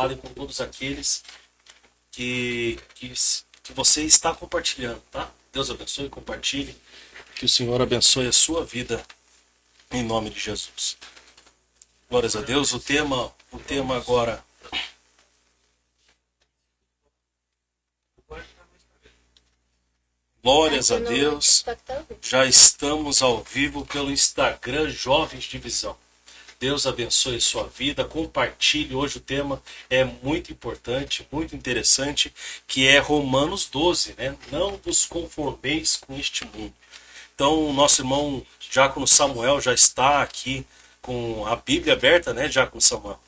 fale com todos aqueles que você está compartilhando, tá? Deus abençoe, compartilhe. Que o Senhor abençoe a sua vida, em nome de Jesus. Glórias a Deus. O tema agora. Glórias a Deus. Já estamos ao vivo pelo Instagram Jovens de Visão. Deus abençoe a sua vida, compartilhe. Hoje o tema é muito importante, muito interessante, que é Romanos 12, né? Não vos conformeis com este mundo. Então, o nosso irmão Diácono Samuel já está aqui com a Bíblia aberta, né, Diácono Samuel?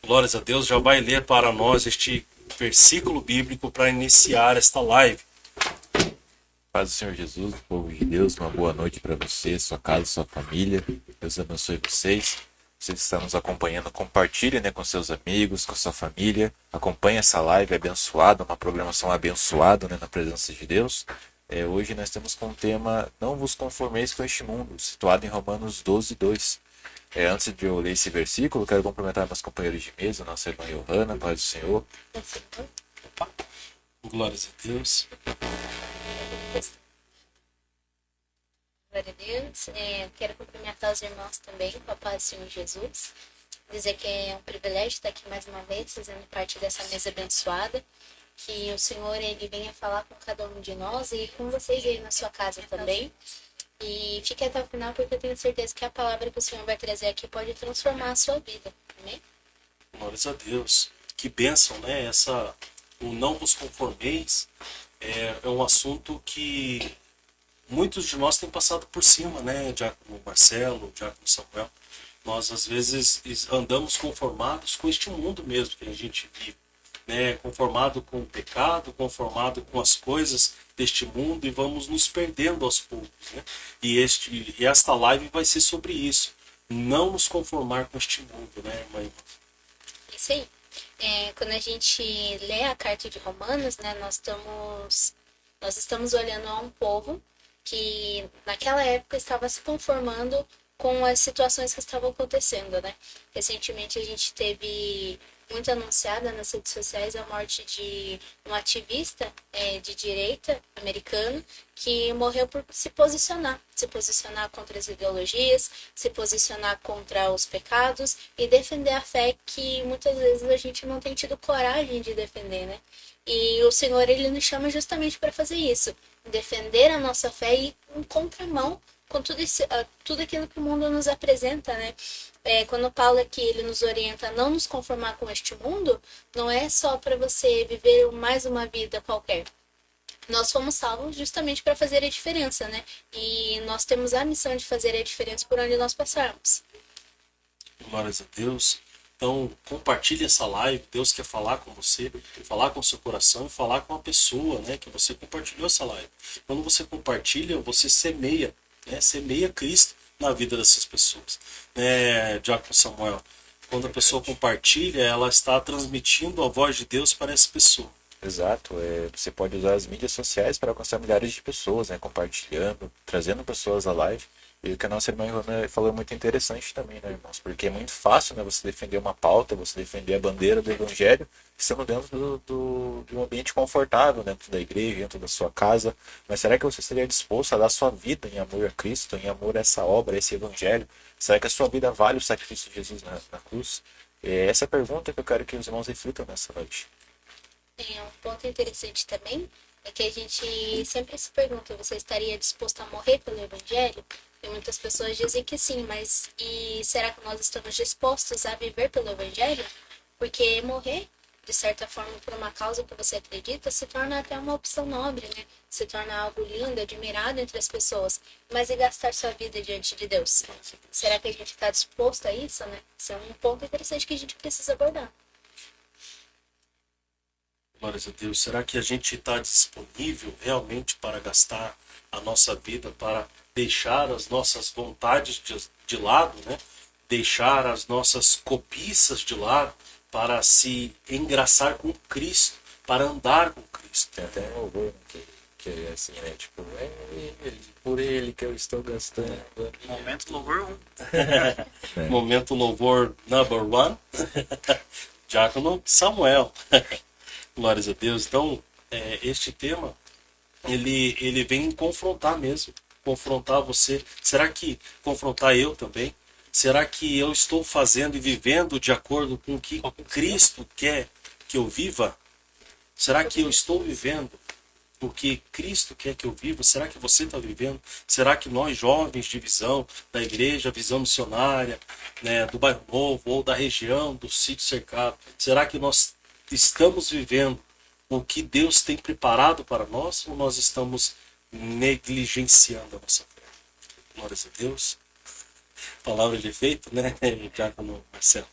Glórias a Deus, já vai ler para nós este versículo bíblico para iniciar esta live. Paz do Senhor Jesus, povo de Deus, uma boa noite para você, sua casa, sua família. Deus abençoe vocês. Vocês que estão nos acompanhando, compartilhe, né, com seus amigos, com sua família. Acompanhe essa live abençoada, uma programação abençoada, né, na presença de Deus. Hoje nós estamos com o tema Não vos conformeis com este mundo, situado em Romanos 12, 2. Antes de eu ler esse versículo, quero cumprimentar meus companheiros de mesa, nossa irmã Johanna, paz do Senhor. Glórias a Deus. Glória a Deus. Quero cumprimentar os irmãos também com a paz do Senhor Jesus. Dizer que é um privilégio estar aqui mais uma vez, fazendo parte dessa mesa abençoada. Que o Senhor ele venha falar com cada um de nós e com vocês aí na sua casa também. E fique até o final, porque eu tenho certeza que a palavra que o Senhor vai trazer aqui pode transformar a sua vida. Amém? Glórias a Deus. Que bênção, né? O não vos conformeis é um assunto que muitos de nós têm passado por cima, né? Diácono Marcelo, Diácono Samuel. Nós, às vezes, andamos conformados com este mundo mesmo que a gente vive, né? Conformado com o pecado, conformado com as coisas deste mundo e vamos nos perdendo aos poucos, né? E esta live vai ser sobre isso. Não nos conformar com este mundo, né, irmã? Isso aí. Quando a gente lê a carta de Romanos, né, nós estamos olhando a um povo que naquela época estava se conformando com as situações que estavam acontecendo, né? Recentemente a gente teve muito anunciada nas redes sociais a morte de um ativista de direita americano que morreu por se posicionar contra as ideologias, se posicionar contra os pecados e defender a fé que muitas vezes a gente não tem tido coragem de defender, né? E o Senhor, ele nos chama justamente para fazer isso, defender a nossa fé e em contramão com tudo aquilo que o mundo nos apresenta, né? Quando Paulo aqui ele nos orienta a não nos conformar com este mundo, não é só para você viver mais uma vida qualquer. Nós fomos salvos justamente para fazer a diferença, né? E nós temos a missão de fazer a diferença por onde nós passarmos. Glórias a Deus. Então, compartilhe essa live. Deus quer falar com você, falar com o seu coração e falar com a pessoa, né, que você compartilhou essa live. Quando você compartilha, você semeia, né, semeia Cristo na vida dessas pessoas. Diácono Samuel, quando a pessoa compartilha, ela está transmitindo a voz de Deus para essa pessoa. Exato, você pode usar as mídias sociais para alcançar milhares de pessoas, né, compartilhando, trazendo pessoas à live. E o que a nossa irmã Ivana falou é muito interessante também, né, irmãos? Porque é muito fácil, né, você defender uma pauta, você defender a bandeira do evangelho, estando dentro de um ambiente confortável, dentro da igreja, dentro da sua casa. Mas será que você estaria disposto a dar sua vida em amor a Cristo, em amor a essa obra, a esse evangelho? Será que a sua vida vale o sacrifício de Jesus na cruz? Essa é a pergunta que eu quero que os irmãos reflitam nessa noite. Um ponto interessante também é que a gente sempre se pergunta, você estaria disposto a morrer pelo evangelho? E muitas pessoas dizem que sim, mas e será que nós estamos dispostos a viver pelo evangelho? Porque morrer, de certa forma, por uma causa que você acredita, se torna até uma opção nobre, né? Se torna algo lindo, admirado entre as pessoas. Mas e gastar sua vida diante de Deus? Será que a gente está disposto a isso, né? Isso é um ponto interessante que a gente precisa abordar. Glórias a Deus. Será que a gente está disponível realmente para gastar a nossa vida, para deixar as nossas vontades de lado, né? Deixar as nossas cobiças de lado, para se engraçar com Cristo, para andar com Cristo? Tem até um louvor que é assim, né? Tipo, por ele que eu estou gastando. Momento louvor 1. Momento louvor number one. Diácono Samuel. Glórias a Deus. Então, este tema, ele vem confrontar mesmo. Confrontar você. Será que confrontar eu também? Será que eu estou fazendo e vivendo de acordo com o que Cristo quer que eu viva? Será que eu estou vivendo o que Cristo quer que eu viva? Será que você está vivendo? Será que nós, jovens de visão da igreja, visão missionária, né, do bairro Novo ou da região, do sítio cercado, será que nós estamos vivendo o que Deus tem preparado para nós ou nós estamos negligenciando a nossa fé? Glórias a Deus. Palavra de efeito, né, Diácono Marcelo?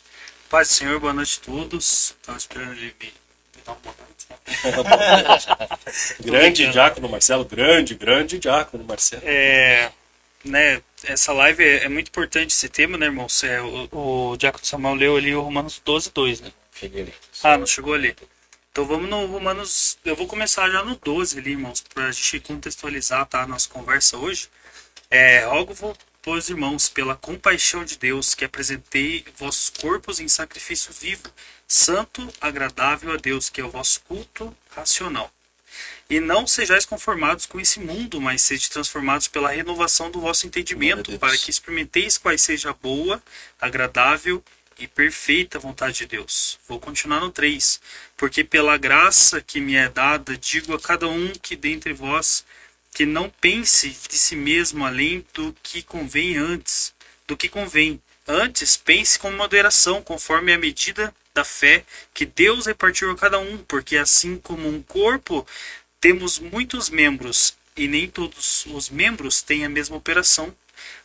Paz do Senhor, boa noite a todos. Estava esperando ele me dar uma boa noite. Grande Diácono Marcelo, grande Diácono Marcelo. Né, essa live é muito importante, esse tema, né, irmãos? O Diácono Samuel leu ali o Romanos 12:2, né? Cheguei ali. Ah, não chegou ali. Então vamos no Romanos. Eu vou começar já no 12 ali, irmãos, para a gente contextualizar, tá, a nossa conversa hoje. Rogo, pois, irmãos, pela compaixão de Deus, que apresentei vossos corpos em sacrifício vivo, santo, agradável a Deus, que é o vosso culto racional. E não sejais conformados com esse mundo, mas sede transformados pela renovação do vosso entendimento, para que experimenteis quais seja a boa, agradável e perfeita vontade de Deus. Vou continuar no 3. Porque pela graça que me é dada, digo a cada um que dentre vós que não pense de si mesmo além do que convém Antes, pense com moderação, conforme a medida da fé que Deus repartiu a cada um, porque assim como um corpo temos muitos membros e nem todos os membros têm a mesma operação.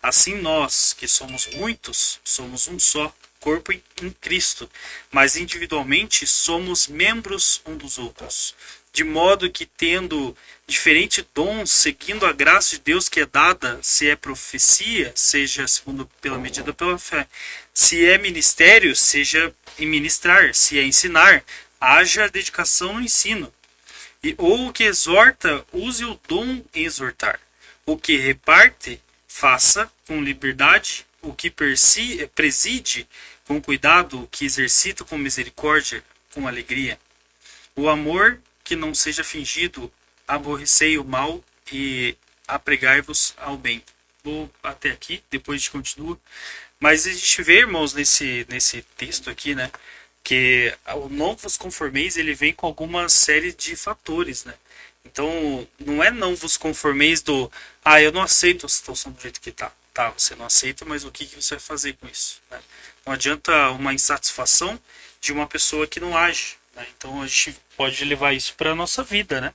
Assim nós, que somos muitos, somos um só corpo em Cristo, mas individualmente somos membros um dos outros. De modo que, tendo diferentes dons, seguindo a graça de Deus que é dada, se é profecia, seja segundo pela medida pela fé. Se é ministério, seja em ministrar. Se é ensinar, haja dedicação no ensino. Ou o que exorta, use o dom em exortar. O que reparte, faça com liberdade. O que preside, com cuidado. O que exercita com misericórdia, com alegria. O amor que não seja fingido, aborrecei o mal e apregai-vos ao bem. Vou até aqui, depois a gente continua. Mas a gente vê, irmãos, nesse texto aqui, né, que o não vos conformeis, ele vem com alguma série de fatores, né? Então, não é não vos conformeis do, eu não aceito a situação do jeito que tá. Tá, você não aceita, mas o que você vai fazer com isso? Né? Não adianta uma insatisfação de uma pessoa que não age. Né? Então, a gente pode levar isso para a nossa vida, né?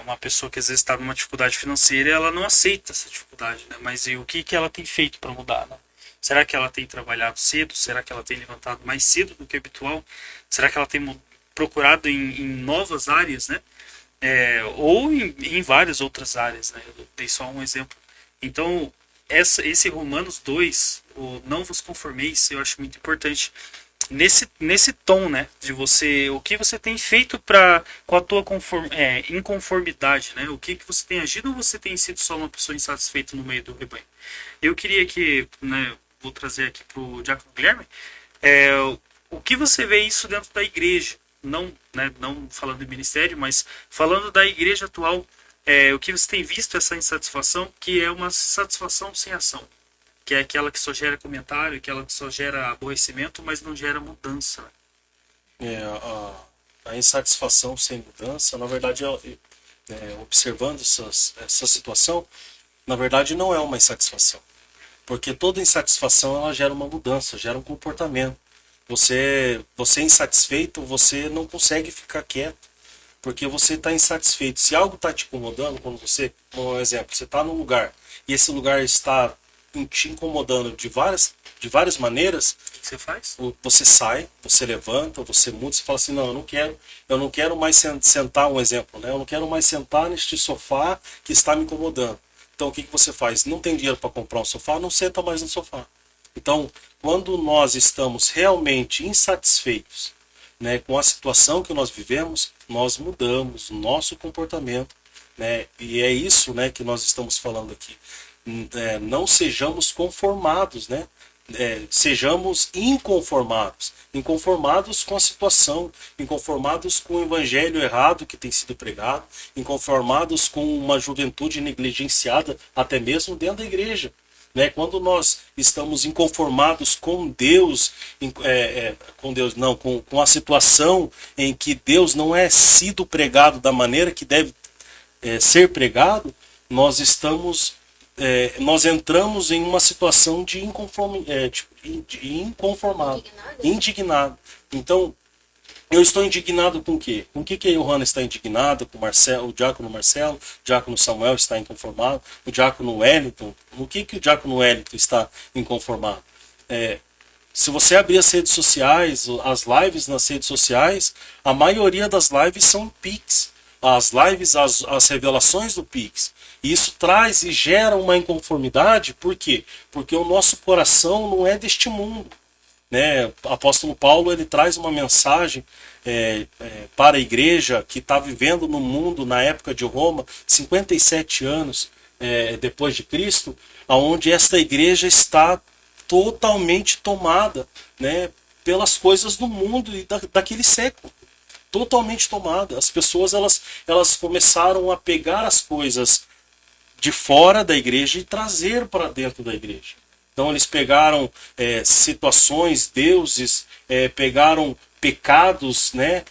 Uma pessoa que às vezes está numa dificuldade financeira, ela não aceita essa dificuldade, né? Mas e o que ela tem feito para mudar, né? Será que ela tem trabalhado cedo? Será que ela tem levantado mais cedo do que habitual? Será que ela tem procurado em novas áreas, né? Ou em várias outras áreas, né? Eu dei só um exemplo. Então, esse Romanos 2, o não vos conformeis, eu acho muito importante. Nesse tom, né, de você, o que você tem feito com a tua inconformidade, né, o que você tem agido ou você tem sido só uma pessoa insatisfeita no meio do rebanho. Eu queria que, né, vou trazer aqui para o Diácono Guilherme, o que você vê isso dentro da igreja, não falando de ministério, mas falando da igreja atual, o que você tem visto essa insatisfação, que é uma satisfação sem ação. Que é aquela que só gera comentário, aquela que só gera aborrecimento, mas não gera mudança. A insatisfação sem mudança, na verdade, observando essa situação, na verdade não é uma insatisfação. Porque toda insatisfação ela gera uma mudança, gera um comportamento. Você é insatisfeito, você não consegue ficar quieto, porque você está insatisfeito. Se algo está te incomodando, quando você, por exemplo, você está num lugar e esse lugar está te incomodando de várias maneiras, o que você faz? Você sai, você levanta, você muda, você fala assim, não, eu não quero mais sentar, um exemplo, né? Eu não quero mais sentar neste sofá que está me incomodando. Então o que você faz? Não tem dinheiro para comprar um sofá, não senta mais no sofá. Então, quando nós estamos realmente insatisfeitos, né, com a situação que nós vivemos, nós mudamos o nosso comportamento, né? E é isso, né, que nós estamos falando aqui. Não sejamos conformados, né? sejamos inconformados. Inconformados com a situação, inconformados com o evangelho errado que tem sido pregado, inconformados com uma juventude negligenciada, até mesmo dentro da igreja. Né? Quando nós estamos inconformados com Deus, com a situação em que Deus não é sido pregado da maneira que deve ser pregado, nós entramos em uma situação de inconformado, indignado. Então, eu estou indignado com o quê? Com o que a Johanna está indignada, com o diácono Marcelo, o diácono Samuel está inconformado, o diácono Wellington, no que o diácono Wellington está inconformado? Se você abrir as redes sociais, as lives nas redes sociais, a maioria das lives são Pix. As lives, as revelações do Pix. E isso traz e gera uma inconformidade, por quê? Porque o nosso coração não é deste mundo. Né? O apóstolo Paulo ele traz uma mensagem para a igreja que está vivendo no mundo na época de Roma, 57 anos depois de Cristo, onde esta igreja está totalmente tomada, né, pelas coisas do mundo e daquele século. Totalmente tomada. As pessoas elas começaram a pegar as coisas de fora da igreja e trazer para dentro da igreja. Então eles pegaram situações, deuses, pegaram pecados, né,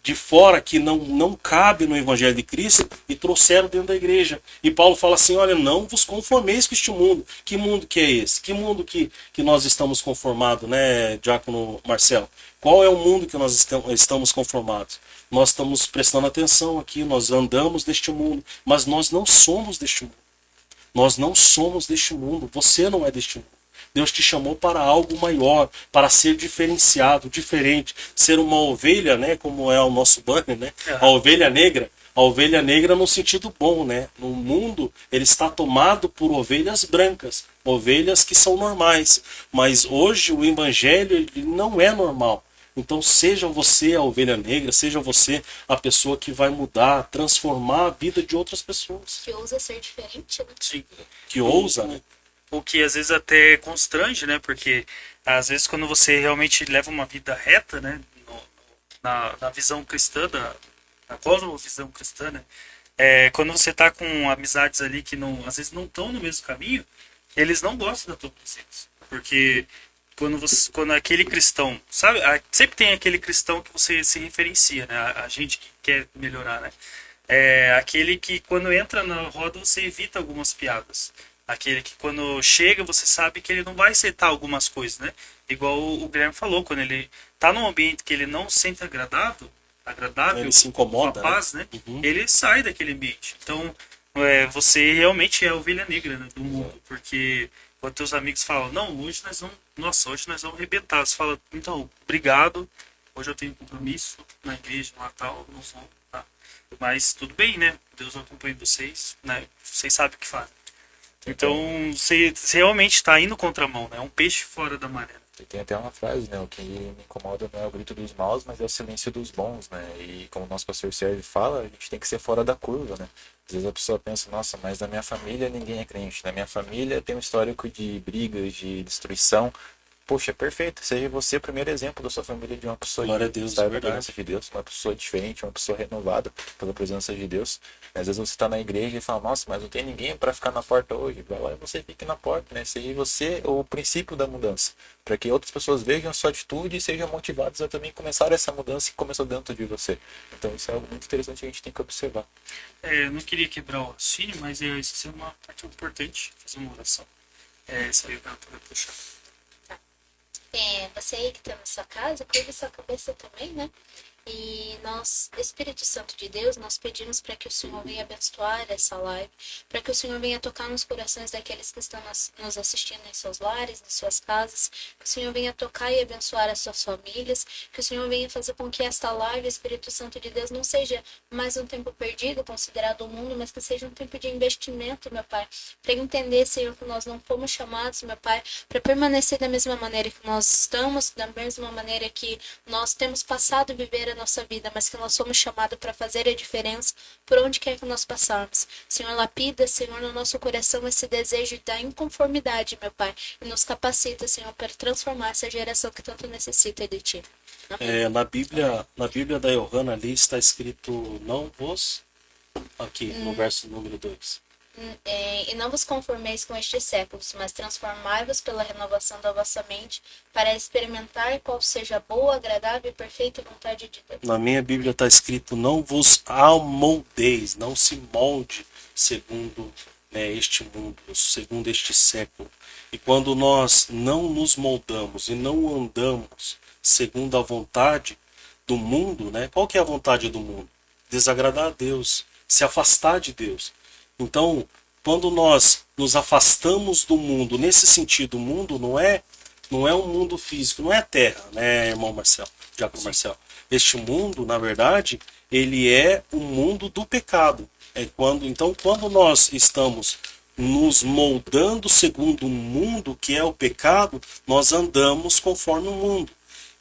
de fora que não cabe no Evangelho de Cristo e trouxeram dentro da igreja. E Paulo fala assim, olha, não vos conformeis com este mundo. Que mundo que é esse? Que mundo que nós estamos conformados, né, diácono Marcelo? Qual é o mundo que nós estamos conformados? Nós estamos prestando atenção aqui, nós andamos neste mundo, mas nós não somos deste mundo. Nós não somos deste mundo. Você não é deste mundo. Deus te chamou para algo maior, para ser diferenciado, diferente, ser uma ovelha, né, como é o nosso banner, né? A ovelha negra no sentido bom, né? No mundo ele está tomado por ovelhas brancas, ovelhas que são normais, mas hoje o evangelho ele não é normal. Então seja você a ovelha negra, seja você a pessoa que vai mudar, transformar a vida de outras pessoas. Que ousa ser diferente, né? Sim. Que ousa, né? O que às vezes até constrange, né? Porque às vezes quando você realmente leva uma vida reta, né? Na visão cristã, na cosmovisão cristã, né? Quando você tá com amizades ali que às vezes não estão no mesmo caminho, eles não gostam da tua presença. Porque quando aquele cristão, sabe? Sempre tem aquele cristão que você se referencia, né? A gente que quer melhorar, né? Aquele que quando entra na roda você evita algumas piadas. Aquele que quando chega você sabe que ele não vai aceitar algumas coisas, né? Igual o Guilherme falou, quando ele tá num ambiente que ele não se sente agradável, ele se incomoda, com a paz, né? Uhum. Ele sai daquele ambiente. Então, você realmente é a ovelha negra, né, do mundo, porque quando teus amigos falam, não, hoje nós vamos arrebentar. Você fala, então, obrigado, hoje eu tenho compromisso na igreja, no Natal, não vou, tá? Mas tudo bem, né? Deus acompanha vocês, né? Vocês sabem o que fazem. Então, você realmente está indo contramão, né? É um peixe fora da maré. Tem até uma frase, né? O que me incomoda não é o grito dos maus, mas é o silêncio dos bons, né? E como o nosso pastor Sérgio fala, a gente tem que ser fora da curva, né? Às vezes a pessoa pensa, nossa, mas na minha família ninguém é crente. Na minha família tem um histórico de brigas, de destruição. Poxa, perfeito. Seja você o primeiro exemplo da sua família de uma pessoa Glória a Deus, da é verdade. presença de Deus, uma pessoa diferente, uma pessoa renovada pela presença de Deus. Às vezes você está na igreja e fala, nossa, mas não tem ninguém para ficar na porta hoje. Vai lá e você fique na porta, né? Seja você o princípio da mudança, para que outras pessoas vejam a sua atitude e sejam motivadas a também começar essa mudança que começou dentro de você. Então isso é algo muito interessante que a gente tem que observar. Eu não queria quebrar o raciocínio, mas isso é uma parte importante, fazer uma oração. Isso aí eu quero puxar. Você aí que está na sua casa, curva sua cabeça também, né? E nós, Espírito Santo de Deus, nós pedimos para que o Senhor venha abençoar essa live, para que o Senhor venha tocar nos corações daqueles que estão nos assistindo em seus lares, em suas casas, que o Senhor venha tocar e abençoar as suas famílias, que o Senhor venha fazer com que esta live, Espírito Santo de Deus, não seja mais um tempo perdido, considerado o mundo, mas que seja um tempo de investimento, meu Pai, para entender, Senhor, que nós não fomos chamados, meu Pai, para permanecer da mesma maneira que nós estamos, da mesma maneira que nós temos passado a viver a nossa vida, nada, mas que nós somos chamados para fazer a diferença por onde quer que nós passarmos. Senhor, lapida, Senhor, no nosso coração esse desejo da inconformidade, meu Pai, e nos capacita, Senhor, para transformar essa geração que tanto necessita de Ti. Amém. Na Bíblia da Yohana ali está escrito não vos, aqui no verso número 2. E não vos conformeis com estes séculos, mas transformai-vos pela renovação da vossa mente, para experimentar qual seja a boa, agradável e perfeita vontade de Deus. Na minha Bíblia está escrito não vos amoldeis, não se molde segundo, né, este mundo, segundo este século. E quando nós não nos moldamos e não andamos segundo a vontade do mundo, né? Qual que é a vontade do mundo? Desagradar a Deus, se afastar de Deus. Então, quando nós nos afastamos do mundo, nesse sentido, o mundo não é um mundo físico, não é a Terra, né, irmão Marcel, Diácono Marcel. Este mundo, na verdade, ele é o mundo do pecado. Então, quando nós estamos nos moldando segundo o mundo, que é o pecado, nós andamos conforme o mundo.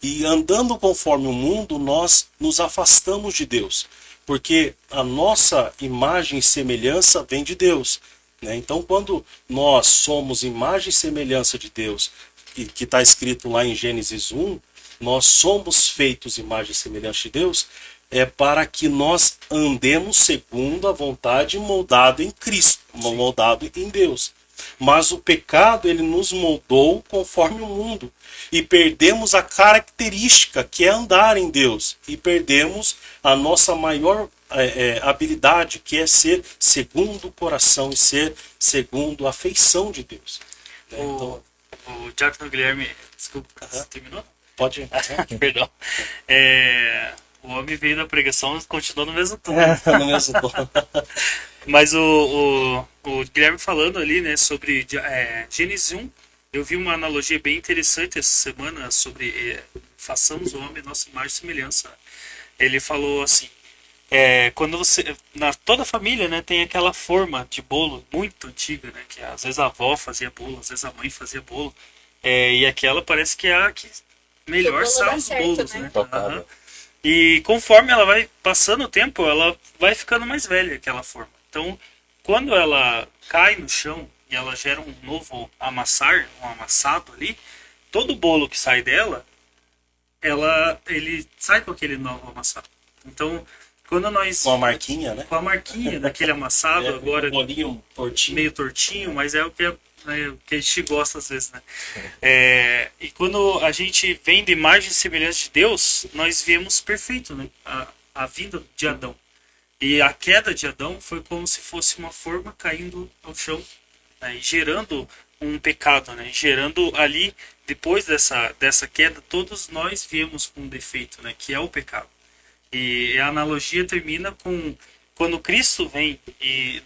E andando conforme o mundo, nós nos afastamos de Deus. Porque a nossa imagem e semelhança vem de Deus, né? Então, quando nós somos imagem e semelhança de Deus, que está escrito lá em Gênesis 1, nós somos feitos imagem e semelhança de Deus, é para que nós andemos segundo a vontade moldado em Cristo, moldado em Deus. Mas o pecado, ele nos moldou conforme o mundo. E perdemos a característica que é andar em Deus. E perdemos a nossa maior habilidade, que é ser segundo o coração e ser segundo a afeição de Deus. Então, O Diácono Guilherme, desculpa, você terminou? pode. Perdão. O homem veio na pregação e continuou no mesmo tom. No mesmo tom. Mas o Guilherme falando ali, né, sobre Gênesis 1, eu vi uma analogia bem interessante essa semana sobre façamos o homem nossa imagem e semelhança. Ele falou assim, quando você, toda família, né, tem aquela forma de bolo muito antiga, né, que às vezes a avó fazia bolo, às vezes a mãe fazia bolo, e aquela parece que é a que melhor sai os bolos, né? Tocada. E conforme ela vai passando o tempo, ela vai ficando mais velha, aquela forma. Então, quando ela cai no chão e ela gera um novo um amassado ali, todo bolo que sai dela, ele sai com aquele novo amassado. Então, quando nós... Com a marquinha, né? Com a marquinha daquele amassado, agora Um bolinho tortinho. meio tortinho, mas é o que a gente gosta às vezes, né? E quando a gente vem de imagem e semelhança de Deus, nós viemos perfeito, né? A vida de Adão. E a queda de Adão foi como se fosse uma forma caindo ao chão, né? E gerando um pecado, né? Gerando ali, depois dessa queda, todos nós viemos com um defeito, né? Que é o pecado. E a analogia termina com quando Cristo vem e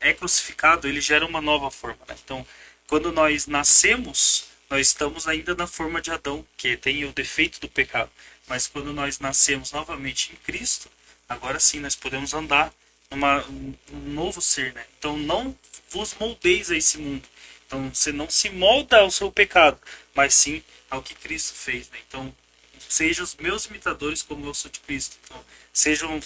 é crucificado, ele gera uma nova forma, né? Então, quando nós nascemos, nós estamos ainda na forma de Adão, que tem o defeito do pecado. Mas quando nós nascemos novamente em Cristo, agora sim nós podemos andar um novo ser, né? Então, não vos moldeis a esse mundo. Então, você não se molda ao seu pecado, mas sim ao que Cristo fez, né? Então, sejam os meus imitadores como eu sou de Cristo. Então, sejam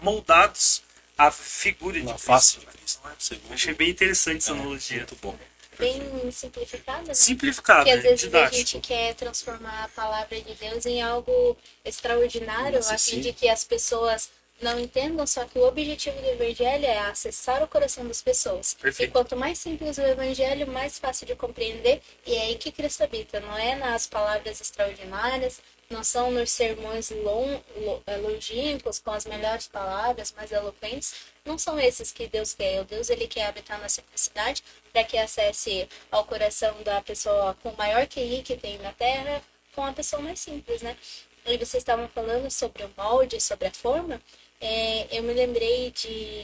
moldados à figura de Na Cristo. face de Né? Cristo, né? Segundo. Achei bem interessante essa analogia. Muito bom. Bem simplificada, né? Simplificado, Porque às vezes a didático. gente quer transformar a palavra de Deus em algo extraordinário, a fim de que as pessoas não entendam, só que o objetivo do evangelho é acessar o coração das pessoas. Perfeito. E quanto mais simples o evangelho, mais fácil de compreender, e é aí que Cristo habita. Não é nas palavras extraordinárias, não são nos sermões longínquos, com as melhores palavras, mais eloquentes. Não são esses que Deus quer. O Deus, ele quer habitar na simplicidade, para que acesse ao coração da pessoa com o maior QI que tem na Terra, com a pessoa mais simples, né? E vocês estavam falando sobre o molde, sobre a forma. Eu me lembrei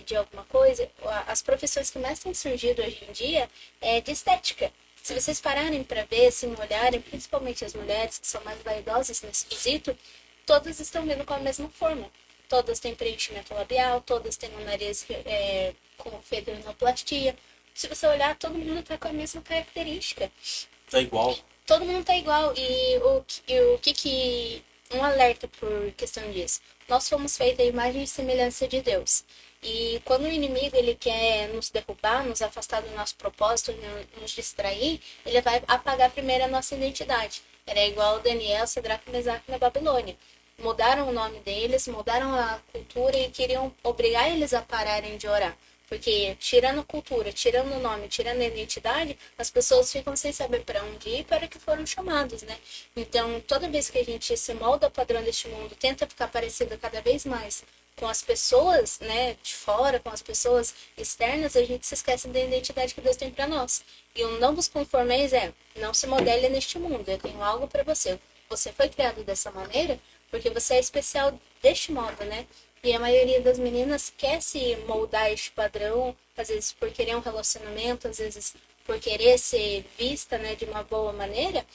de alguma coisa. As profissões que mais têm surgido hoje em dia é de estética. Se vocês pararem para ver, assim, olharem, principalmente as mulheres que são mais vaidosas nesse quesito, todas estão vindo com a mesma forma. Todas têm preenchimento labial, todas têm um nariz com fibrinoplastia. Se você olhar, todo mundo está com a mesma característica. Tá igual. Todo mundo tá igual. E o que um alerta por questão disso. Nós fomos feitos à imagem e semelhança de Deus. E quando o inimigo ele quer nos derrubar, nos afastar do nosso propósito, nos distrair, ele vai apagar primeiro a nossa identidade. Era igual Daniel, Sadraque, Mesaque na Babilônia. Mudaram o nome deles, mudaram a cultura e queriam obrigar eles a pararem de orar. Porque tirando a cultura, tirando o nome, tirando a identidade, as pessoas ficam sem saber para onde ir e para que foram chamados, né? Então, toda vez que a gente se molda ao padrão deste mundo, tenta ficar parecido cada vez mais com as pessoas, né, de fora, com as pessoas externas, a gente se esquece da identidade que Deus tem para nós. E o não vos conformeis não se modele neste mundo. Eu tenho algo para você. Você foi criado dessa maneira porque você é especial deste modo, né? E a maioria das meninas quer se moldar a este padrão, às vezes por querer um relacionamento, às vezes por querer ser vista, né, de uma boa maneira.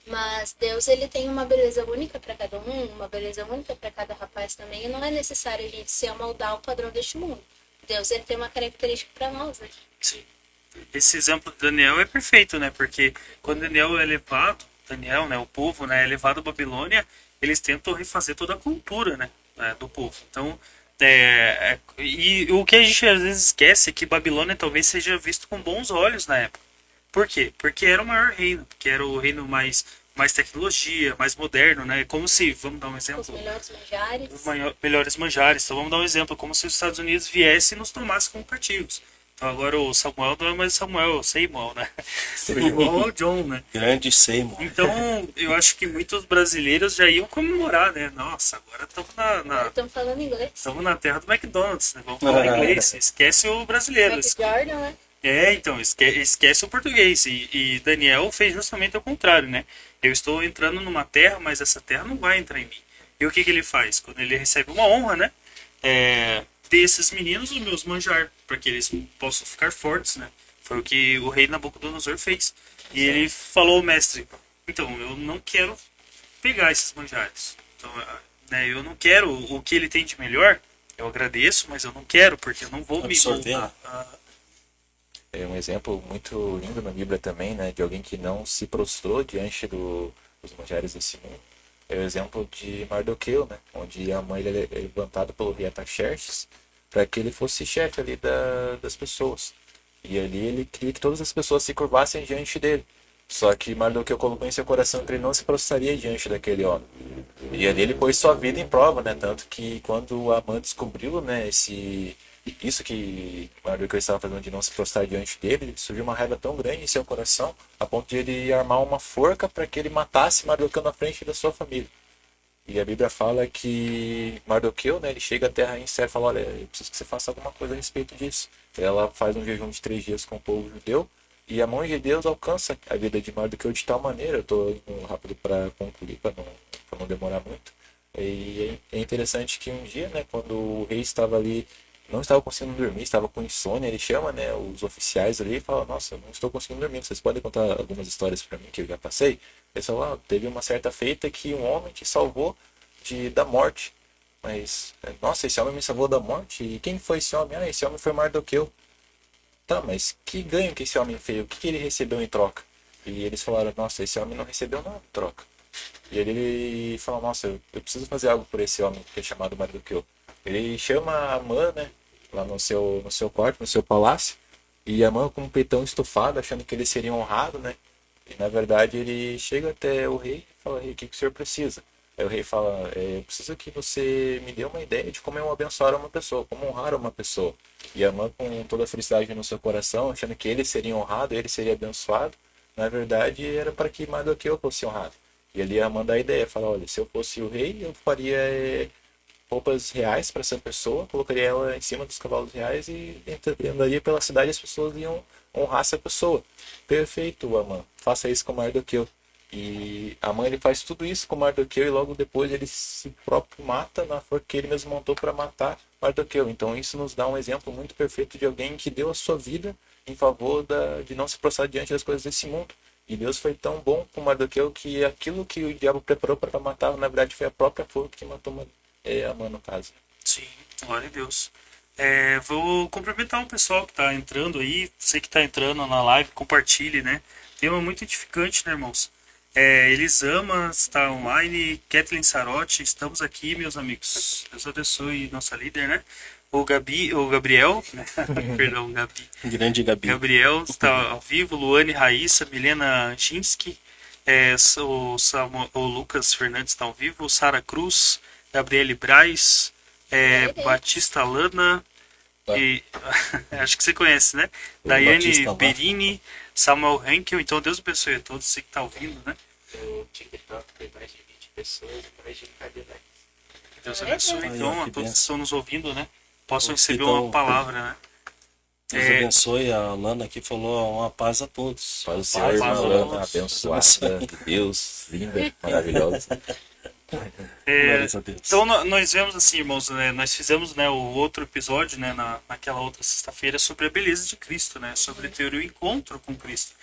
Mas Deus, ele tem uma beleza única para cada um, uma beleza única para cada rapaz também. E não é necessário a gente se amoldar ao padrão deste mundo. Deus, ele tem uma característica para nós, né? Sim. Esse exemplo de Daniel é perfeito, né? Porque quando Daniel é levado, Daniel, né, o povo, né, é levado à Babilônia, eles tentam refazer toda a cultura, né, do povo. Então, e o que a gente às vezes esquece é que Babilônia talvez seja visto com bons olhos na época. Por quê? Porque era o maior reino, porque era o reino mais tecnologia, mais moderno, né? Como se, vamos dar um exemplo, Os melhores manjares. os melhores manjares. Então vamos dar um exemplo, como se os Estados Unidos viessem e nos tomassem como cativos. Então agora o Samuel não é mais Samuel, Seymour, né? Igual ao John, né? Grande Seymour. Então eu acho que muitos brasileiros já iam comemorar, né? Nossa, agora estamos Estamos falando inglês. estamos na terra do McDonald's, né? Vamos falar inglês, esquece o brasileiro. Michael Jordan, né? Então, esquece o português. E Daniel fez justamente o contrário, né? Eu estou entrando numa terra, mas essa terra não vai entrar em mim. E o que ele faz? Quando ele recebe uma honra, né? Ter esses meninos os meus manjar, para que eles possam ficar fortes, né? Foi o que o rei Nabucodonosor fez. E ele falou ao mestre, então, eu não quero pegar esses manjares. Então, né, eu não quero o que ele tem de melhor. Eu agradeço, mas eu não quero, porque eu não vou me Absorver. moldar. É um exemplo muito lindo na Bíblia também, né, de alguém que não se prostrou diante dos manjares desse mundo. É o exemplo de Mardoqueu, né, onde a mãe é levantada pelo rei Artaxerxes para que ele fosse chefe ali das pessoas. E ali ele queria que todas as pessoas se curvassem diante dele. Só que Mardoqueu colocou em seu coração que ele não se prostraria diante daquele homem. E ali ele pôs sua vida em prova, né? Tanto que quando Amã descobriu, né, isso que Mardoqueu estava fazendo de não se prostrar diante dele, surgiu uma raiva tão grande em seu coração, a ponto de ele armar uma forca para que ele matasse Mardoqueu na frente da sua família. E a Bíblia fala que Mardoqueu, né, ele chega até a rainha Esther e fala, olha, eu preciso que você faça alguma coisa a respeito disso. Ela faz um jejum de 3 dias com o povo judeu, e a mão de Deus alcança a vida de Mardoqueu de tal maneira, eu estou indo rápido para concluir, para não demorar muito. E é interessante que um dia, né, quando o rei estava ali, não estava conseguindo dormir, estava com insônia, ele chama, né, os oficiais ali e fala, nossa, eu não estou conseguindo dormir, vocês podem contar algumas histórias para mim que eu já passei? Eles falam, teve uma certa feita que um homem te salvou da morte. Mas, nossa, esse homem me salvou da morte? E quem foi esse homem? Ah, esse homem foi Mardoqueu. Tá, mas que ganho que esse homem fez? O que ele recebeu em troca? E eles falaram, nossa, esse homem não recebeu nada em troca. E ele falou, nossa, eu preciso fazer algo por esse homem que é chamado Mardoqueu. Ele chama a Amã, né, lá no seu quarto, no seu palácio, e a Amã com um peitão estufado, achando que ele seria honrado, né? E na verdade ele chega até o rei e fala, rei, o que o senhor precisa? Aí o rei fala, eu preciso que você me dê uma ideia de como eu abençoar uma pessoa, como honrar uma pessoa. E Amã com toda a felicidade no seu coração, achando que ele seria honrado, ele seria abençoado, na verdade era para que Mardoqueu fosse honrado. E ali Amã dá a ideia, fala, olha, se eu fosse o rei, eu faria roupas reais para essa pessoa, colocaria ela em cima dos cavalos reais e andaria pela cidade e as pessoas iam honrar essa pessoa. Perfeito, Amã. Faça isso com Mardoqueu. E Amã ele faz tudo isso com Mardoqueu e logo depois ele se próprio mata na forca que ele mesmo montou para matar Mardoqueu. Então isso nos dá um exemplo muito perfeito de alguém que deu a sua vida em favor de não se prostrar diante das coisas desse mundo. E Deus foi tão bom com Mardoqueu que aquilo que o diabo preparou para matar, na verdade foi a própria forca que matou Amã no caso. Sim, glória a Deus. Vou cumprimentar o pessoal que está entrando aí. Você que está entrando na live, compartilhe, né? Tema muito edificante, né, irmãos? Elisama está online, Kathleen Sarotti, estamos aqui, meus amigos. Deus abençoe nossa líder, né? O Gabriel, né? Perdão, Gabi. Grande Gabi. Gabriel está ao vivo, Luane Raíssa, Milena Anginski, o Lucas Fernandes está ao vivo, Sara Cruz, Gabriele Braz, Batista Lana, e, acho que você conhece, né? Daiane Batista Lana. Berini, Samuel Henkel. Então Deus abençoe a todos, você que está ouvindo, né? O TikTok tem mais de 20 pessoas e mais de cada likes. Deus abençoe, Ai, então, que a todos que benção. estão nos ouvindo, né? Possam Todos que receber estão- uma palavra, né? Deus abençoe. A Lana aqui falou uma paz a todos. Paz do Paz Senhor, a irmã todos. Lana, abençoada de Deus, linda, maravilhosa. Glórias a Deus. Então nós vemos assim, irmãos, né, nós fizemos, né, o outro episódio, né, naquela outra sexta-feira sobre a beleza de Cristo, né, sobre ter o encontro com Cristo.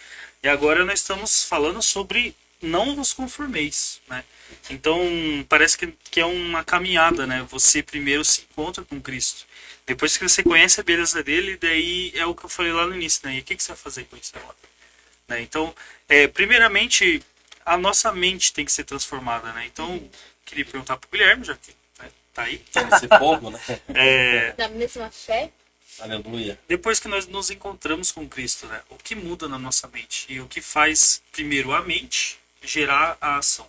E agora nós estamos falando sobre não vos conformeis, né? Então parece que é uma caminhada, né? Você primeiro se encontra com Cristo. Depois que você conhece a beleza dele, daí é o que eu falei lá no início, né? E o que você vai fazer com isso agora? Né? Então, primeiramente, a nossa mente tem que ser transformada, né? Então, queria perguntar pro Guilherme, já que né, tá aí. Esse fogo, né? Da mesma fé, Aleluia. Depois que nós nos encontramos com Cristo, né? O que muda na nossa mente? E o que faz, primeiro, a mente gerar a ação?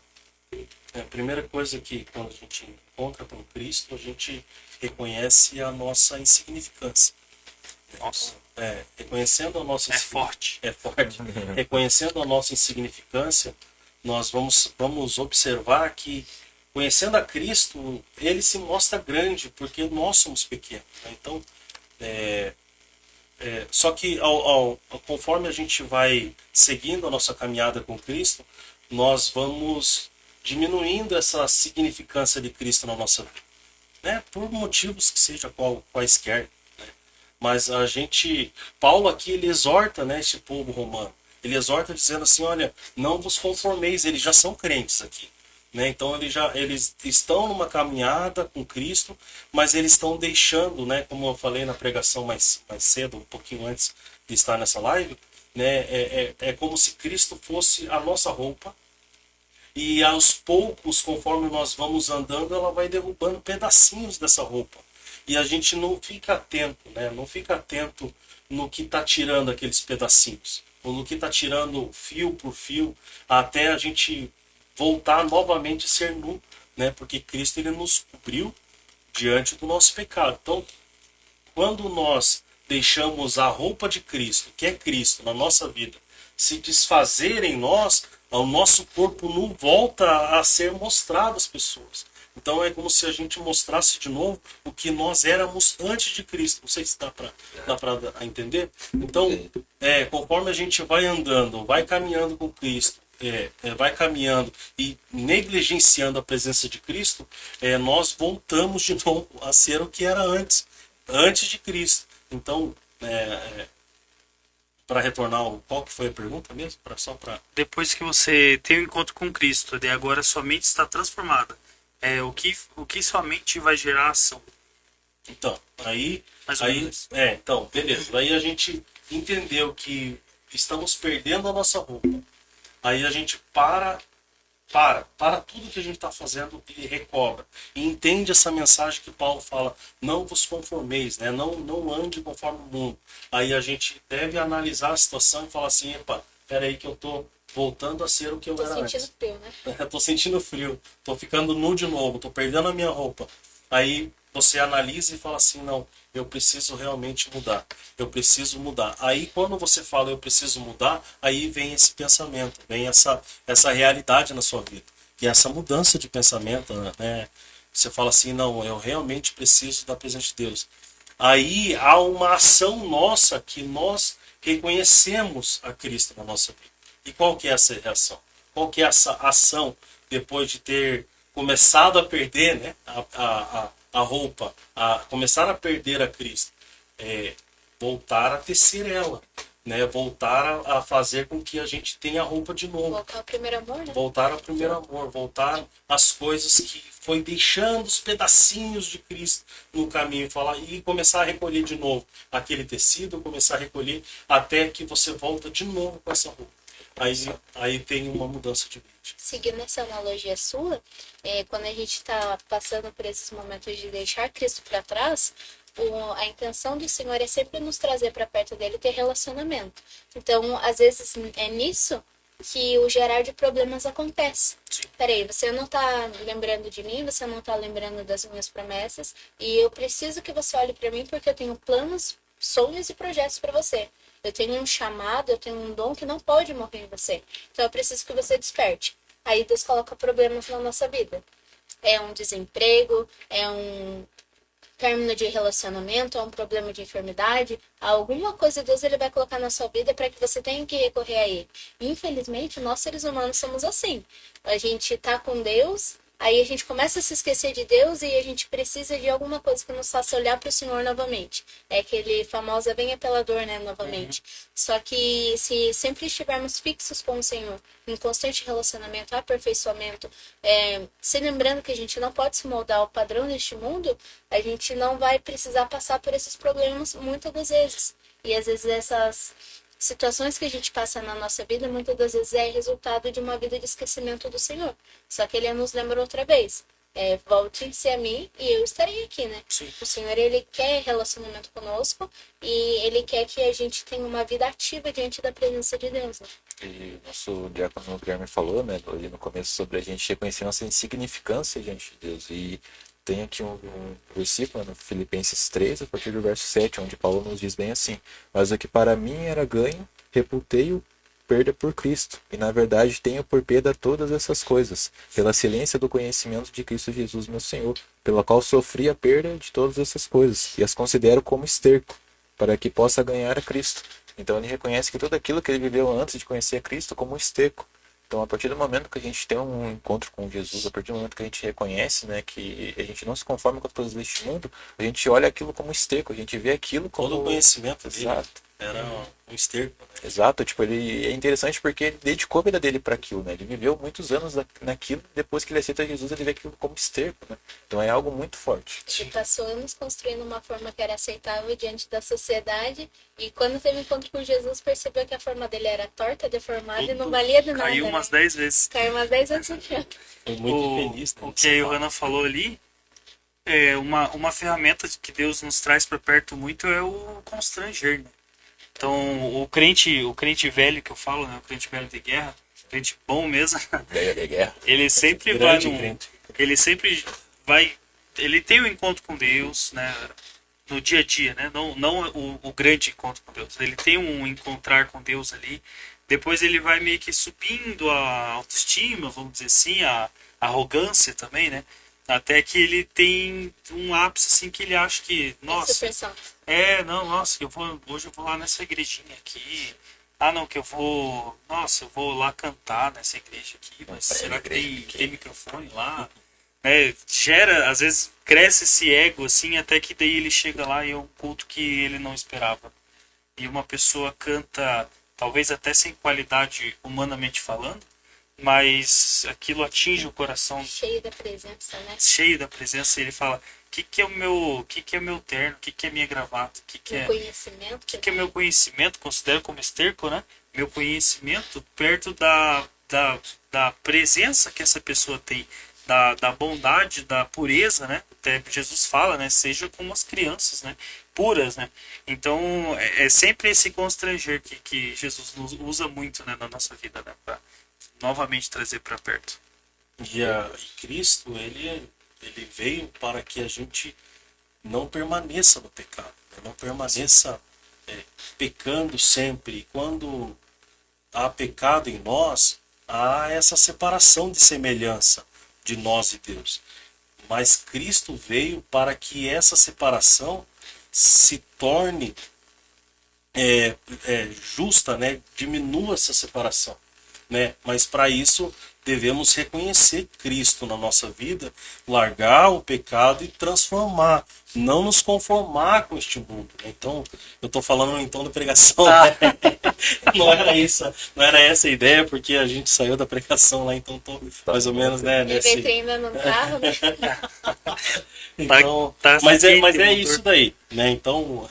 A primeira coisa que quando a gente encontra com Cristo, a gente reconhece a nossa insignificância. Nossa, Reconhecendo a nossa é forte. É forte. Reconhecendo a nossa insignificância, nós vamos observar que, conhecendo a Cristo, ele se mostra grande, porque nós somos pequenos. Né? Então, só que conforme a gente vai seguindo a nossa caminhada com Cristo, nós vamos diminuindo essa significância de Cristo na nossa vida, né? Por motivos que seja quaisquer. Né? Mas Paulo aqui, ele exorta, né, esse povo romano. Ele exorta dizendo assim, olha, não vos conformeis, eles já são crentes aqui. Né? Então eles estão numa caminhada com Cristo, mas eles estão deixando, né, como eu falei na pregação mais cedo, um pouquinho antes de estar nessa live, né, é como se Cristo fosse a nossa roupa, e aos poucos, conforme nós vamos andando, ela vai derrubando pedacinhos dessa roupa. E a gente não fica atento, né? Não fica atento no que está tirando aqueles pedacinhos, ou no que está tirando fio por fio, até a gente voltar novamente a ser nu, né? Porque Cristo, ele nos cobriu diante do nosso pecado. Então, quando nós deixamos a roupa de Cristo, que é Cristo, na nossa vida, se desfazer em nós, o nosso corpo nu volta a ser mostrado às pessoas. Então é como se a gente mostrasse de novo o que nós éramos antes de Cristo. Não sei se dá para entender. Então, conforme a gente vai andando, vai caminhando com Cristo, vai caminhando e negligenciando a presença de Cristo, nós voltamos de novo a ser o que era antes de Cristo. Então, para retornar, qual que foi a pergunta mesmo? Depois que você tem o encontro com Cristo, daí agora sua mente está transformada. O que sua mente vai gerar ação? Então, Mais ou menos. então, beleza. Aí a gente entendeu que estamos perdendo a nossa roupa. Aí a gente para tudo que a gente está fazendo e recobra. E entende essa mensagem que Paulo fala, não vos conformeis, né? Não ande conforme o mundo. Aí a gente deve analisar a situação e falar assim, epa, peraí que eu tô voltando a ser o que eu era antes. sentindo frio, né? Tô sentindo frio, tô ficando nu de novo, tô perdendo a minha roupa. Aí você analisa e fala assim, não, eu preciso realmente mudar, eu preciso mudar. Aí quando você fala eu preciso mudar, aí vem esse pensamento, vem essa realidade na sua vida. E essa mudança de pensamento, né? Você fala assim, não, eu realmente preciso da presença de Deus. Aí há uma ação nossa que nós reconhecemos a Cristo na nossa vida. E qual que é essa reação? Qual que é essa ação depois de ter começado a perder, né, a roupa, a começar a perder a Cristo? Voltar a tecer ela, né? Voltar a fazer com que a gente tenha a roupa de novo. Voltar ao primeiro amor, né? Voltar ao primeiro amor, voltar às coisas que foi deixando os pedacinhos de Cristo no caminho e começar a recolher de novo aquele tecido, começar a recolher até que você volta de novo com essa roupa. aí tem uma mudança de mente. Seguindo essa analogia sua, quando a gente está passando por esses momentos de deixar Cristo para trás, a intenção do Senhor é sempre nos trazer para perto dele e ter relacionamento. Então, às vezes, é nisso que o gerar de problemas acontece. Peraí, você não tá lembrando de mim, você não tá lembrando das minhas promessas, e eu preciso que você olhe para mim porque eu tenho planos, sonhos e projetos para você. Eu tenho um chamado, eu tenho um dom que não pode morrer em você. Então eu preciso que você desperte. Aí Deus coloca problemas na nossa vida. É um desemprego, é um término de relacionamento, é um problema de enfermidade, alguma coisa Deus ele vai colocar na sua vida para que você tenha que recorrer a ele. Infelizmente, nós seres humanos somos assim. A gente tá com Deus, aí a gente começa a se esquecer de Deus e a gente precisa de alguma coisa que nos faça olhar para o Senhor novamente. É aquele famoso venha pela dor, né, novamente. Só que se sempre estivermos fixos com o Senhor, em constante relacionamento, aperfeiçoamento, se lembrando que a gente não pode se moldar ao padrão deste mundo, a gente não vai precisar passar por esses problemas muitas das vezes. E às vezes essas situações que a gente passa na nossa vida, muitas das vezes é resultado de uma vida de esquecimento do Senhor. Só que Ele nos lembra outra vez. Volte-se a mim e eu estarei aqui, né? Sim. O Senhor, Ele quer relacionamento conosco e Ele quer que a gente tenha uma vida ativa diante da presença de Deus, né? E o nosso diácono Guilherme falou, né, ali no começo, sobre a gente reconhecer nossa insignificância diante de Deus. E tem aqui um versículo, no Filipenses 3, a partir do verso 7, onde Paulo nos diz bem assim: mas o que para mim era ganho, reputei-o perda por Cristo, e na verdade tenho por perda todas essas coisas, pela excelência do conhecimento de Cristo Jesus, meu Senhor, pela qual sofri a perda de todas essas coisas, e as considero como esterco, para que possa ganhar a Cristo. Então ele reconhece que tudo aquilo que ele viveu antes de conhecer a Cristo como um esterco. Então, a partir do momento que a gente tem um encontro com Jesus, a partir do momento que a gente reconhece, né, que a gente não se conforma com as coisas deste mundo, a gente olha aquilo como esterco, a gente vê aquilo como... Todo o conhecimento dele Exato. era um esterco, né? Exato, tipo, ele é interessante porque ele dedicou a vida dele para aquilo, né? Ele viveu muitos anos naquilo, depois que ele aceita Jesus, ele vê aquilo como esterco, né? Então é algo muito forte. Ele passou anos construindo uma forma que era aceitável diante da sociedade e quando teve encontro com Jesus percebeu que a forma dele era torta, deformada e não valia de nada. Caiu umas né? 10 vezes. Caiu umas 10 vezes no chão. Foi muito infeliz. Né, O que a Johanna falou ali, uma ferramenta que Deus nos traz para perto muito é o constranger, né? Então, o crente velho que eu falo, né, o crente velho de guerra, o crente bom mesmo, De guerra. ele sempre Grande vai crente. ele sempre vai, ele tem um encontro com Deus, né, no dia a dia, né, não o grande encontro com Deus, ele tem um encontrar com Deus ali, depois ele vai meio que subindo a autoestima, vamos dizer assim, a arrogância também, né, até que ele tem um ápice assim que ele acha que, nossa, Super santo. nossa, hoje eu vou lá nessa igrejinha aqui. Ah, não, que eu vou, nossa, eu vou lá cantar nessa igreja aqui, mas será que tem microfone lá? Né? Gera, às vezes cresce esse ego assim, até que daí ele chega lá e é um culto que ele não esperava. E uma pessoa canta, talvez até sem qualidade humanamente falando, mas aquilo atinge o coração Cheio da presença, né? cheio da presença, e ele fala: que é o meu terno, que é minha gravata, que O é conhecimento. que é meu conhecimento, considero como esterco, né? Meu conhecimento perto da presença que essa pessoa tem, da bondade, da pureza, né? Até Jesus fala, né? Seja como as crianças, né? Puras, né? Então é sempre esse constranger que Jesus nos usa muito, né, na nossa vida, né? Pra novamente trazer para perto. E Cristo, ele veio para que a gente não permaneça no pecado, né? Não permaneça pecando sempre. E quando há pecado em nós, há essa separação de semelhança de nós e Deus. Mas Cristo veio para que essa separação se torne justa, né? Diminua essa separação, né? Mas para isso devemos reconhecer Cristo na nossa vida, largar o pecado e transformar, não nos conformar com este mundo, né? Então, eu estou falando em tom de pregação, né? Não era isso, não era essa a ideia, porque a gente saiu da pregação lá, então estou mais ou menos, né, Ele nesse... vem treinando no carro, né? Então, Tá mas aqui, é tem isso motor. daí, né? Então,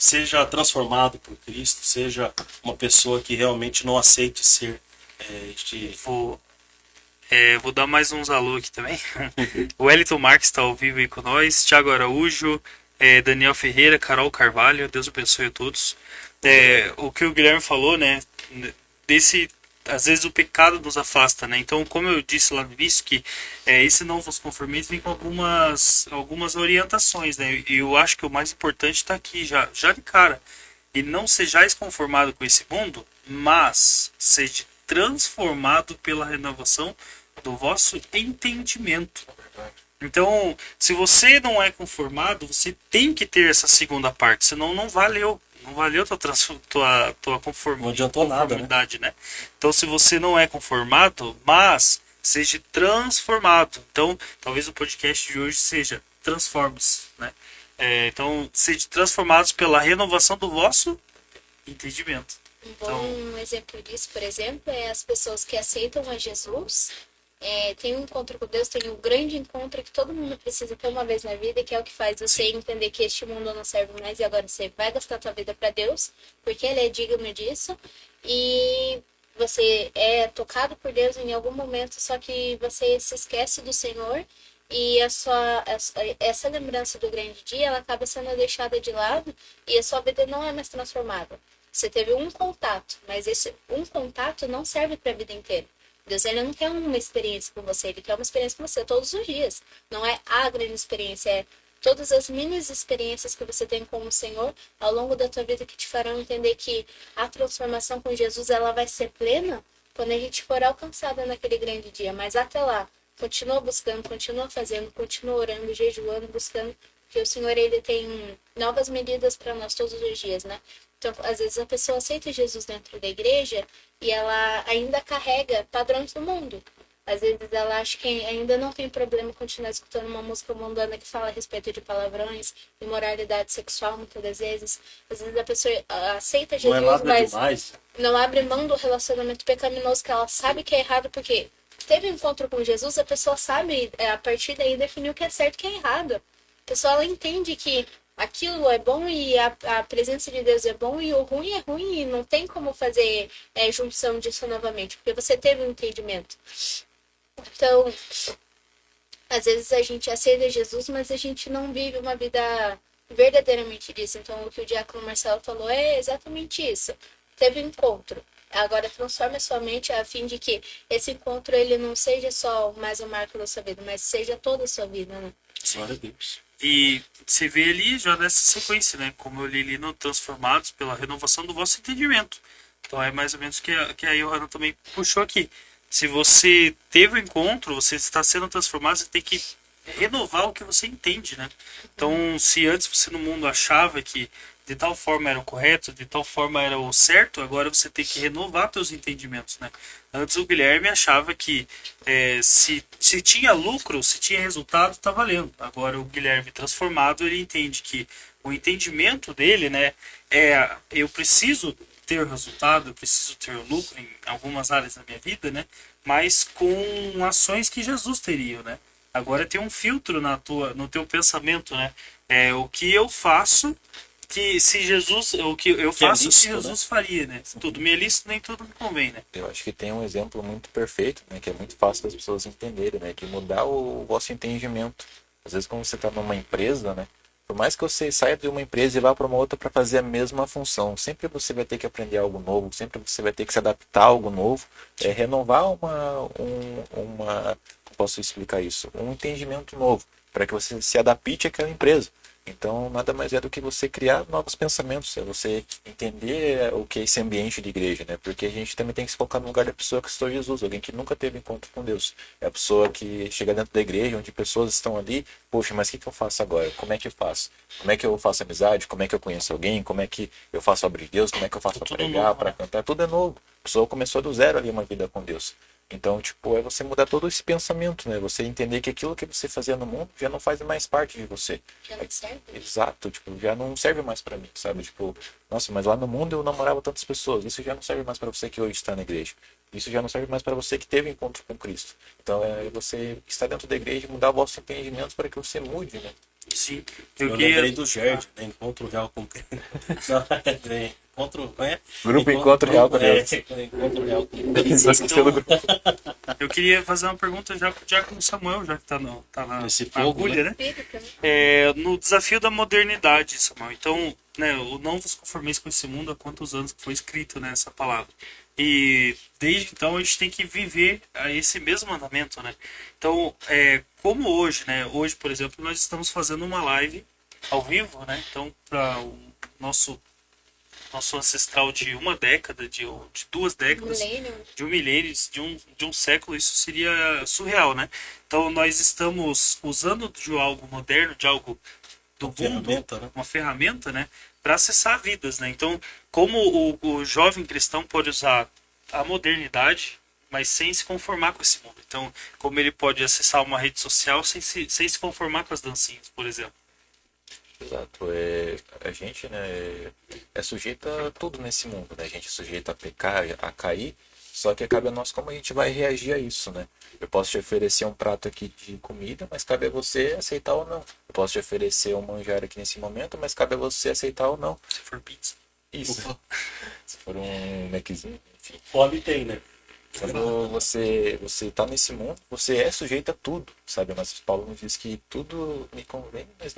seja transformado por Cristo, seja uma pessoa que realmente não aceite ser este. Vou dar mais uns alô aqui também. O Wellington Marques está ao vivo aí com nós. Thiago Araújo, Daniel Ferreira, Carol Carvalho. Deus abençoe a todos. O que o Guilherme falou, né? Às vezes o pecado nos afasta, né? Então, como eu disse lá no início, que esse não vos conformeis vem com algumas orientações, né? E eu acho que o mais importante está aqui, já de cara. E não sejais conformado com esse mundo, mas seja transformado pela renovação do vosso entendimento. Então, se você não é conformado, você tem que ter essa segunda parte, senão não valeu. Não valeu tua Não adiantou nada, conformidade, né? Então, se você não é conformado, mas seja transformado. Então, talvez o podcast de hoje seja transforme-se, né? Então, sejam transformados pela renovação do vosso entendimento. Um bom exemplo disso, por exemplo, é as pessoas que aceitam a Jesus, tem um encontro com Deus, tem um grande encontro que todo mundo precisa ter uma vez na vida, que é o que faz você entender que este mundo não serve mais e agora você vai gastar a tua vida para Deus, porque Ele é digno disso, e você é tocado por Deus em algum momento, só que você se esquece do Senhor e essa lembrança do grande dia, ela acaba sendo deixada de lado e a sua vida não é mais transformada. Você teve um contato, mas esse um contato não serve para a vida inteira. Deus, ele não quer uma experiência com você, ele quer uma experiência com você todos os dias. Não é a grande experiência, é todas as mini experiências que você tem com o Senhor ao longo da tua vida que te farão entender que a transformação com Jesus, ela vai ser plena quando a gente for alcançada naquele grande dia. Mas até lá, continua buscando, continua fazendo, continua orando, jejuando, buscando, porque o Senhor, ele tem novas medidas para nós todos os dias, né? Então, às vezes a pessoa aceita Jesus dentro da igreja e ela ainda carrega padrões do mundo. Às vezes ela acha que ainda não tem problema continuar escutando uma música mundana que fala a respeito de palavrões, imoralidade sexual, muitas das vezes. Às vezes a pessoa aceita Jesus, Não é nada mas demais. não abre mão do relacionamento pecaminoso que ela sabe que é errado, porque teve um encontro com Jesus, a pessoa sabe, a partir daí, definir o que é certo e o que é errado. A pessoa, ela entende que aquilo é bom e a presença de Deus é bom e o ruim é ruim e não tem como fazer junção disso novamente, porque você teve um entendimento. Então, às vezes a gente aceita Jesus, mas a gente não vive uma vida verdadeiramente disso. Então, o que o diácono Marcelo falou é exatamente isso. Teve um encontro. Agora transforme a sua mente a fim de que esse encontro ele não seja só mais um marco da sua vida, mas seja toda a sua vida, né? Glória a Deus. E você vê ali já nessa sequência, né? Como eu li ali no Transformados pela renovação do vosso entendimento. Então é mais ou menos o que a Johanna também puxou aqui. Se você teve o encontro, você está sendo transformado, você tem que renovar o que você entende, né? Então, se antes você no mundo achava que de tal forma era o correto, de tal forma era o certo, agora você tem que renovar seus entendimentos, né? Antes o Guilherme achava que se tinha lucro, se tinha resultado, tá valendo. Agora o Guilherme transformado, ele entende que o entendimento dele, né, eu preciso ter resultado, eu preciso ter lucro em algumas áreas da minha vida, né, mas com ações que Jesus teria, né? Agora tem um filtro no teu pensamento, né? O que eu faço, que se Jesus, o que eu faço, lícito, se Jesus faria, né? Tudo me é lícito, nem tudo me convém, né? Eu acho que tem um exemplo muito perfeito, né, que é muito fácil das pessoas entenderem, né, de mudar o vosso entendimento. Às vezes, quando você está numa empresa, né, por mais que você saia de uma empresa e vá para uma outra para fazer a mesma função, sempre você vai ter que aprender algo novo, sempre você vai ter que se adaptar a algo novo, renovar como posso explicar isso? Um entendimento novo, para que você se adapte àquela empresa. Então, nada mais é do que você criar novos pensamentos, é você entender o que é esse ambiente de igreja, né? Porque a gente também tem que se colocar no lugar da pessoa que citou Jesus, alguém que nunca teve encontro com Deus. É a pessoa que chega dentro da igreja, onde pessoas estão ali, poxa, mas o que eu faço agora? Como é que eu faço? Como é que eu faço amizade? Como é que eu conheço alguém? Como é que eu faço abrir Deus? Como é que eu faço para pregar, para cantar? Tudo é novo. A pessoa começou do zero ali uma vida com Deus. Então, tipo, é você mudar todo esse pensamento, né? Você entender que aquilo que você fazia no mundo já não faz mais parte de você. Já não serve? Exato, tipo, já não serve mais pra mim, sabe? Tipo, nossa, mas lá no mundo eu namorava tantas pessoas. Isso já não serve mais pra você que hoje está na igreja. Isso já não serve mais pra você que teve encontro com Cristo. Então, é você estar dentro da igreja e mudar o vosso entendimento para que você mude, né? Sim. Eu Eu lembrei queria. do Gerd, né? Encontro Real com Não, Encontro. Como é? Encontro Real com Deus. Encontro Real com Só esqueceu do grupo. Eu queria fazer uma pergunta já pro Diácono Samuel, já que tá na Esse na fogo, agulha, né? Espírito, né? No desafio da modernidade, Samuel. Então, né, o não vos conformeis com esse mundo há quantos anos que foi escrito, né, essa palavra. E desde então a gente tem que viver esse mesmo mandamento, né? Então, como hoje, né? Hoje, por exemplo, nós estamos fazendo uma live ao vivo, né? Então, para o nosso ancestral de uma década, de 2 décadas, Milênio. de um milênio, de um século, isso seria surreal, né? Então nós estamos usando de algo moderno, de algo do mundo, ferramenta, né? uma ferramenta, né, para acessar vidas, né? Então, como o jovem cristão pode usar a modernidade, mas sem se conformar com esse mundo. Então, como ele pode acessar uma rede social sem se conformar com as dancinhas, por exemplo. Exato. A gente, né, é sujeito a tudo nesse mundo, né? A gente é sujeito a pecar, a cair, só que cabe a nós como a gente vai reagir a isso, né? Eu posso te oferecer um prato aqui de comida, mas cabe a você aceitar ou não. Eu posso te oferecer um manjar aqui nesse momento, mas cabe a você aceitar ou não. Se for pizza. Isso. Se for um Maczinho, enfim. Fome tem, né? Quando você está nesse mundo, você é sujeito a tudo, sabe? Mas Paulo nos diz que tudo me convém, mas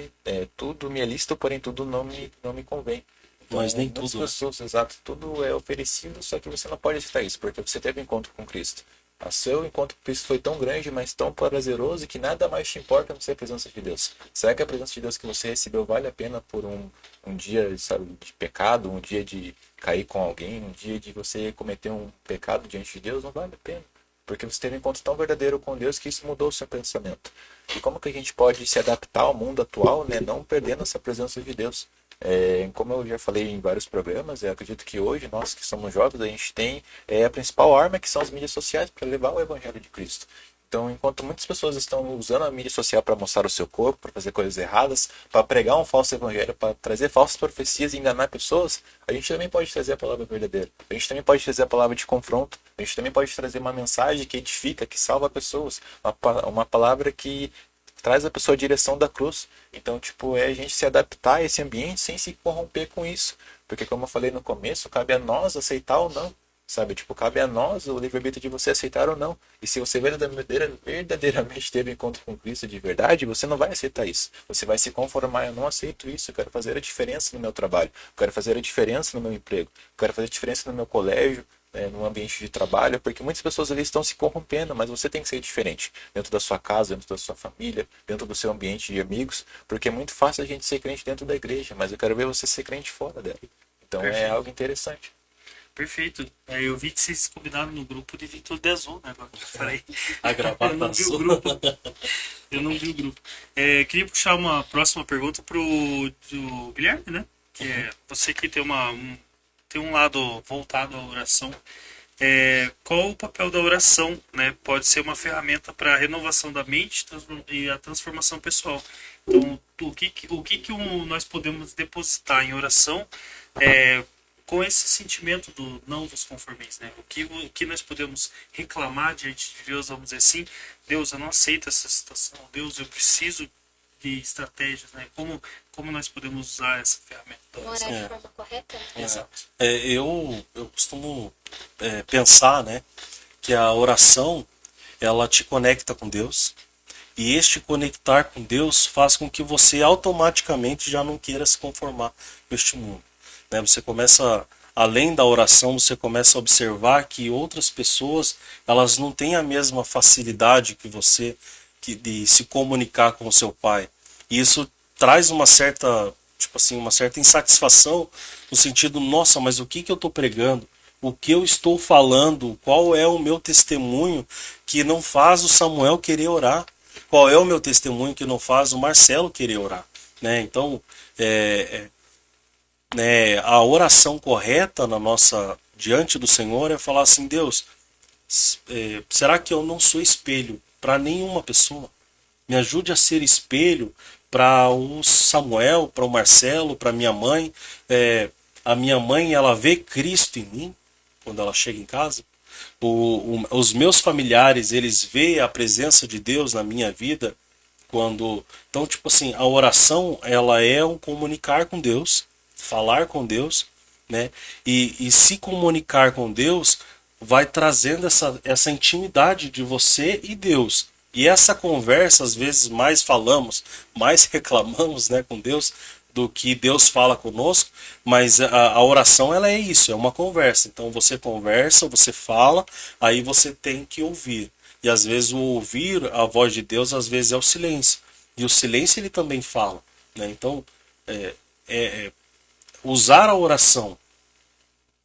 tudo me é lícito, porém tudo não me convém. Então, Mas nem muitas tudo, né? pessoas, exato, tudo é oferecido, só que você não pode aceitar isso, porque você teve um encontro com Cristo. O seu encontro com Cristo foi tão grande, mas tão prazeroso, que nada mais te importa a não ser a presença de Deus. Será que a presença de Deus que você recebeu vale a pena por um dia, sabe, de pecado, um dia de cair com alguém, um dia de você cometer um pecado diante de Deus? Não vale a pena. Porque você teve um encontro tão verdadeiro com Deus que isso mudou o seu pensamento. E como que a gente pode se adaptar ao mundo atual, né, não perdendo essa presença de Deus? Como eu já falei em vários programas, eu acredito que hoje, nós que somos jovens, a gente tem a principal arma, que são as mídias sociais, para levar o Evangelho de Cristo. Então, enquanto muitas pessoas estão usando a mídia social para mostrar o seu corpo, para fazer coisas erradas, para pregar um falso evangelho, para trazer falsas profecias e enganar pessoas, a gente também pode trazer a palavra verdadeira. A gente também pode trazer a palavra de confronto. A gente também pode trazer uma mensagem que edifica, que salva pessoas. Uma palavra que traz a pessoa à direção da cruz. Então, é a gente se adaptar a esse ambiente sem se corromper com isso. Porque, como eu falei no começo, cabe a nós aceitar ou não. Sabe, cabe a nós o livre-arbítrio de você aceitar ou não. E se você verdadeiramente teve um encontro com Cristo de verdade, você não vai aceitar isso. Você vai se conformar, eu não aceito isso, eu quero fazer a diferença no meu trabalho, eu quero fazer a diferença no meu emprego, eu quero fazer a diferença no meu colégio, no ambiente de trabalho, porque muitas pessoas ali estão se corrompendo, mas você tem que ser diferente dentro da sua casa, dentro da sua família, dentro do seu ambiente de amigos, porque é muito fácil a gente ser crente dentro da igreja, mas eu quero ver você ser crente fora dela. Então Perfeito. é algo interessante. Perfeito. Eu vi que vocês combinaram no grupo de vir tudo de azul, né? Agora que eu falei. A Eu gravata não vi o azul. grupo. Eu não vi o grupo. Queria puxar uma próxima pergunta do Guilherme, né? Que é você que tem tem um lado voltado à oração. Qual o papel da oração, né? Pode ser uma ferramenta para a renovação da mente e a transformação pessoal. Então, o que nós podemos depositar em oração com esse sentimento do não vos conformeis, né? O que nós podemos reclamar diante de Deus, vamos dizer assim, Deus, eu não aceito essa situação, Deus, eu preciso de estratégias, né? Como nós podemos usar essa ferramenta da oração? Orar de forma correta, né? Exato. Eu costumo pensar, né, que a oração ela te conecta com Deus, e este conectar com Deus faz com que você automaticamente já não queira se conformar com este mundo. Né? Você começa, além da oração, você começa a observar que outras pessoas elas não têm a mesma facilidade que você de se comunicar com o seu pai. E isso traz uma certa, uma certa insatisfação no sentido, nossa, mas o que eu estou pregando? O que eu estou falando? Qual é o meu testemunho que não faz o Samuel querer orar? Qual é o meu testemunho que não faz o Marcelo querer orar? Né? Então, a oração correta diante do Senhor é falar assim, Deus, será que eu não sou espelho para nenhuma pessoa? Me ajude a ser espelho para o Samuel, para o Marcelo, para minha mãe. A minha mãe, ela vê Cristo em mim quando ela chega em casa. Os meus familiares, eles veem a presença de Deus na minha vida Então, tipo assim, a oração, ela é um comunicar com Deus, falar com Deus, né? E se comunicar com Deus vai trazendo essa intimidade de você e Deus. E essa conversa, às vezes, mais falamos, mais reclamamos, né, com Deus, do que Deus fala conosco, mas a oração, ela é isso, é uma conversa. Então você conversa, você fala, aí você tem que ouvir. E às vezes o ouvir a voz de Deus, às vezes é o silêncio. E o silêncio ele também fala, né? Então, usar a oração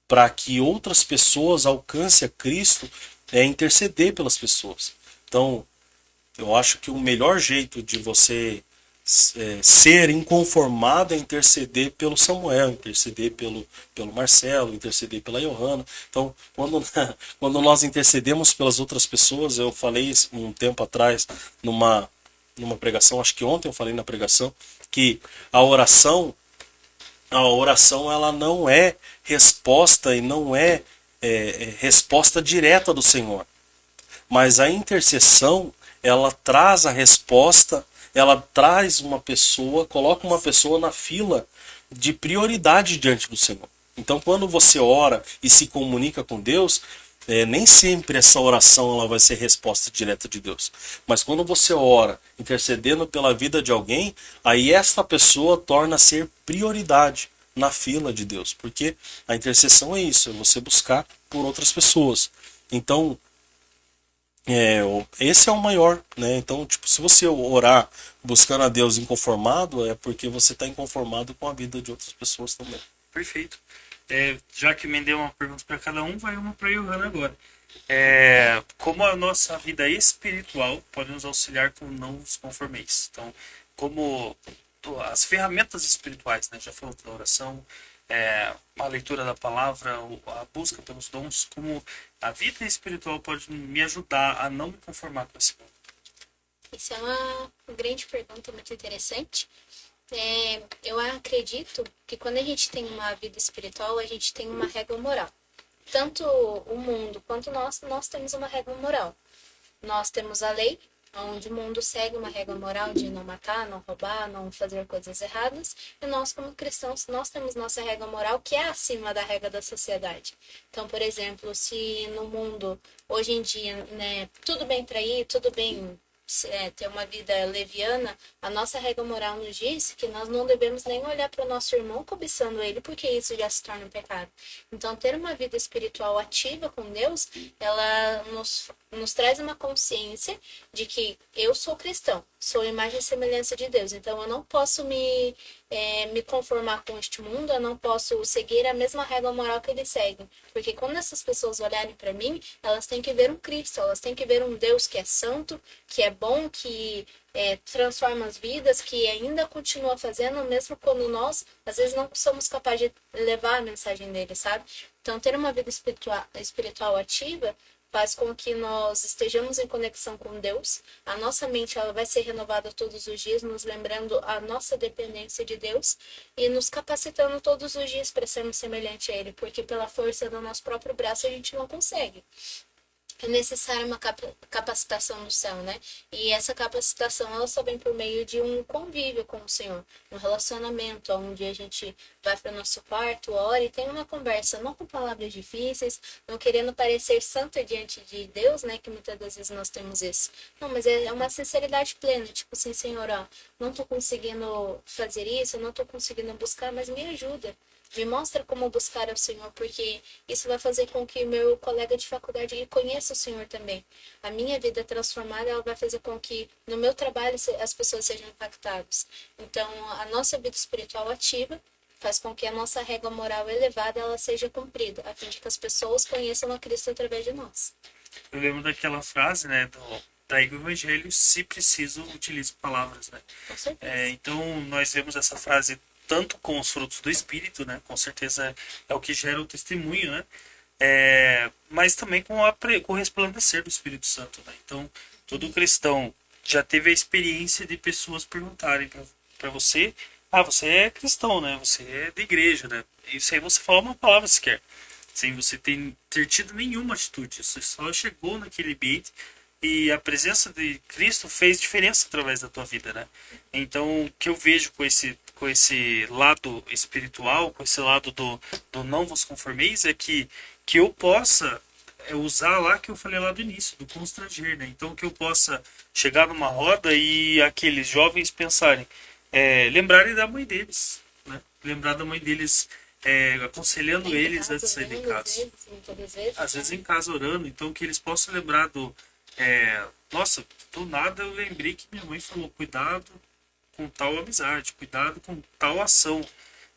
para que outras pessoas alcancem a Cristo é interceder pelas pessoas. Então, eu acho que o melhor jeito de você ser inconformado é interceder pelo Samuel, interceder pelo Marcelo, interceder pela Johanna. Então, quando nós intercedemos pelas outras pessoas, eu falei um tempo atrás numa pregação, acho que ontem eu falei na pregação, que a oração ela não é resposta e não é resposta direta do Senhor. Mas a intercessão, ela traz a resposta, ela traz uma pessoa, coloca uma pessoa na fila de prioridade diante do Senhor. Então, quando você ora e se comunica com Deus, nem sempre essa oração ela vai ser resposta direta de Deus. Mas quando você ora intercedendo pela vida de alguém, aí essa pessoa torna a ser prioridade na fila de Deus. Porque a intercessão é isso, é você buscar por outras pessoas. Então, esse é o maior, né? Então, tipo, se você orar buscando a Deus inconformado, é porque você está inconformado com a vida de outras pessoas também. Perfeito. Já que emendei uma pergunta para cada um, vai uma para a Johanna agora. Como a nossa vida espiritual pode nos auxiliar com não os conformeis? Então, como as ferramentas espirituais, né? Já falou da oração, a leitura da palavra, a busca pelos dons, como a vida espiritual pode me ajudar a não me conformar com esse mundo? Isso é uma grande pergunta, muito interessante. Eu acredito que quando a gente tem uma vida espiritual, a gente tem uma regra moral. Tanto o mundo quanto nós temos uma regra moral. Nós temos a lei, onde o mundo segue uma regra moral de não matar, não roubar, não fazer coisas erradas. E nós, como cristãos, nós temos nossa regra moral, que é acima da regra da sociedade. Então, por exemplo, se no mundo, hoje em dia, né, tudo bem trair, tudo bem ter uma vida leviana, a nossa regra moral nos diz que nós não devemos nem olhar para o nosso irmão cobiçando ele, porque isso já se torna um pecado. Então, ter uma vida espiritual ativa com Deus, ela nos traz uma consciência de que eu sou cristão, sou imagem e semelhança de Deus, então eu não posso me conformar com este mundo, eu não posso seguir a mesma regra moral que eles seguem, porque quando essas pessoas olharem para mim, elas têm que ver um Cristo, elas têm que ver um Deus que é santo, que é bom, que transforma as vidas, que ainda continua fazendo, mesmo quando nós, às vezes, não somos capazes de levar a mensagem dele, sabe? Então, ter uma vida espiritual ativa faz com que nós estejamos em conexão com Deus. A nossa mente ela vai ser renovada todos os dias, nos lembrando a nossa dependência de Deus e nos capacitando todos os dias para sermos semelhantes a Ele, porque pela força do nosso próprio braço a gente não consegue. É necessária uma capacitação do céu, né? E essa capacitação, ela só vem por meio de um convívio com o Senhor, um relacionamento, onde a gente vai para o nosso quarto, ora e tem uma conversa, não com palavras difíceis, não querendo parecer santo diante de Deus, né? Que muitas das vezes nós temos isso. Não, mas é uma sinceridade plena, tipo assim, Senhor, ó, não tô conseguindo fazer isso, não tô conseguindo buscar, mas me ajuda. Me mostra como buscar ao Senhor, porque isso vai fazer com que meu colega de faculdade conheça o Senhor também. A minha vida transformada, ela vai fazer com que no meu trabalho as pessoas sejam impactadas. Então, a nossa vida espiritual ativa faz com que a nossa regra moral elevada ela seja cumprida, a fim de que as pessoas conheçam a Cristo através de nós. Eu lembro daquela frase, né, do Evangelho, se preciso, utilize palavras, né? Com certeza. Então, nós vemos essa frase tanto com os frutos do Espírito, né? Com certeza é o que gera o testemunho, né? Mas também com o resplandecer do Espírito Santo, né? Então, todo cristão já teve a experiência de pessoas perguntarem para você, você é cristão, né? Você é da igreja, né? E sem você falar uma palavra sequer, sem você ter tido nenhuma atitude, você só chegou naquele ambiente e a presença de Cristo fez diferença através da tua vida, né? Então, o que eu vejo com esse lado espiritual, com esse lado do não vos conformeis, é que eu possa usar lá que eu falei lá do início, do constranger, né? Então, que eu possa chegar numa roda e aqueles jovens pensarem, lembrarem da mãe deles, né? Lembrar da mãe deles, aconselhando Em eles antes de casa, sair de orando, casa. muitas vezes, Às vezes né? em casa orando, então que eles possam lembrar nossa, do nada eu lembrei que minha mãe falou, cuidado com tal amizade, cuidado com tal ação.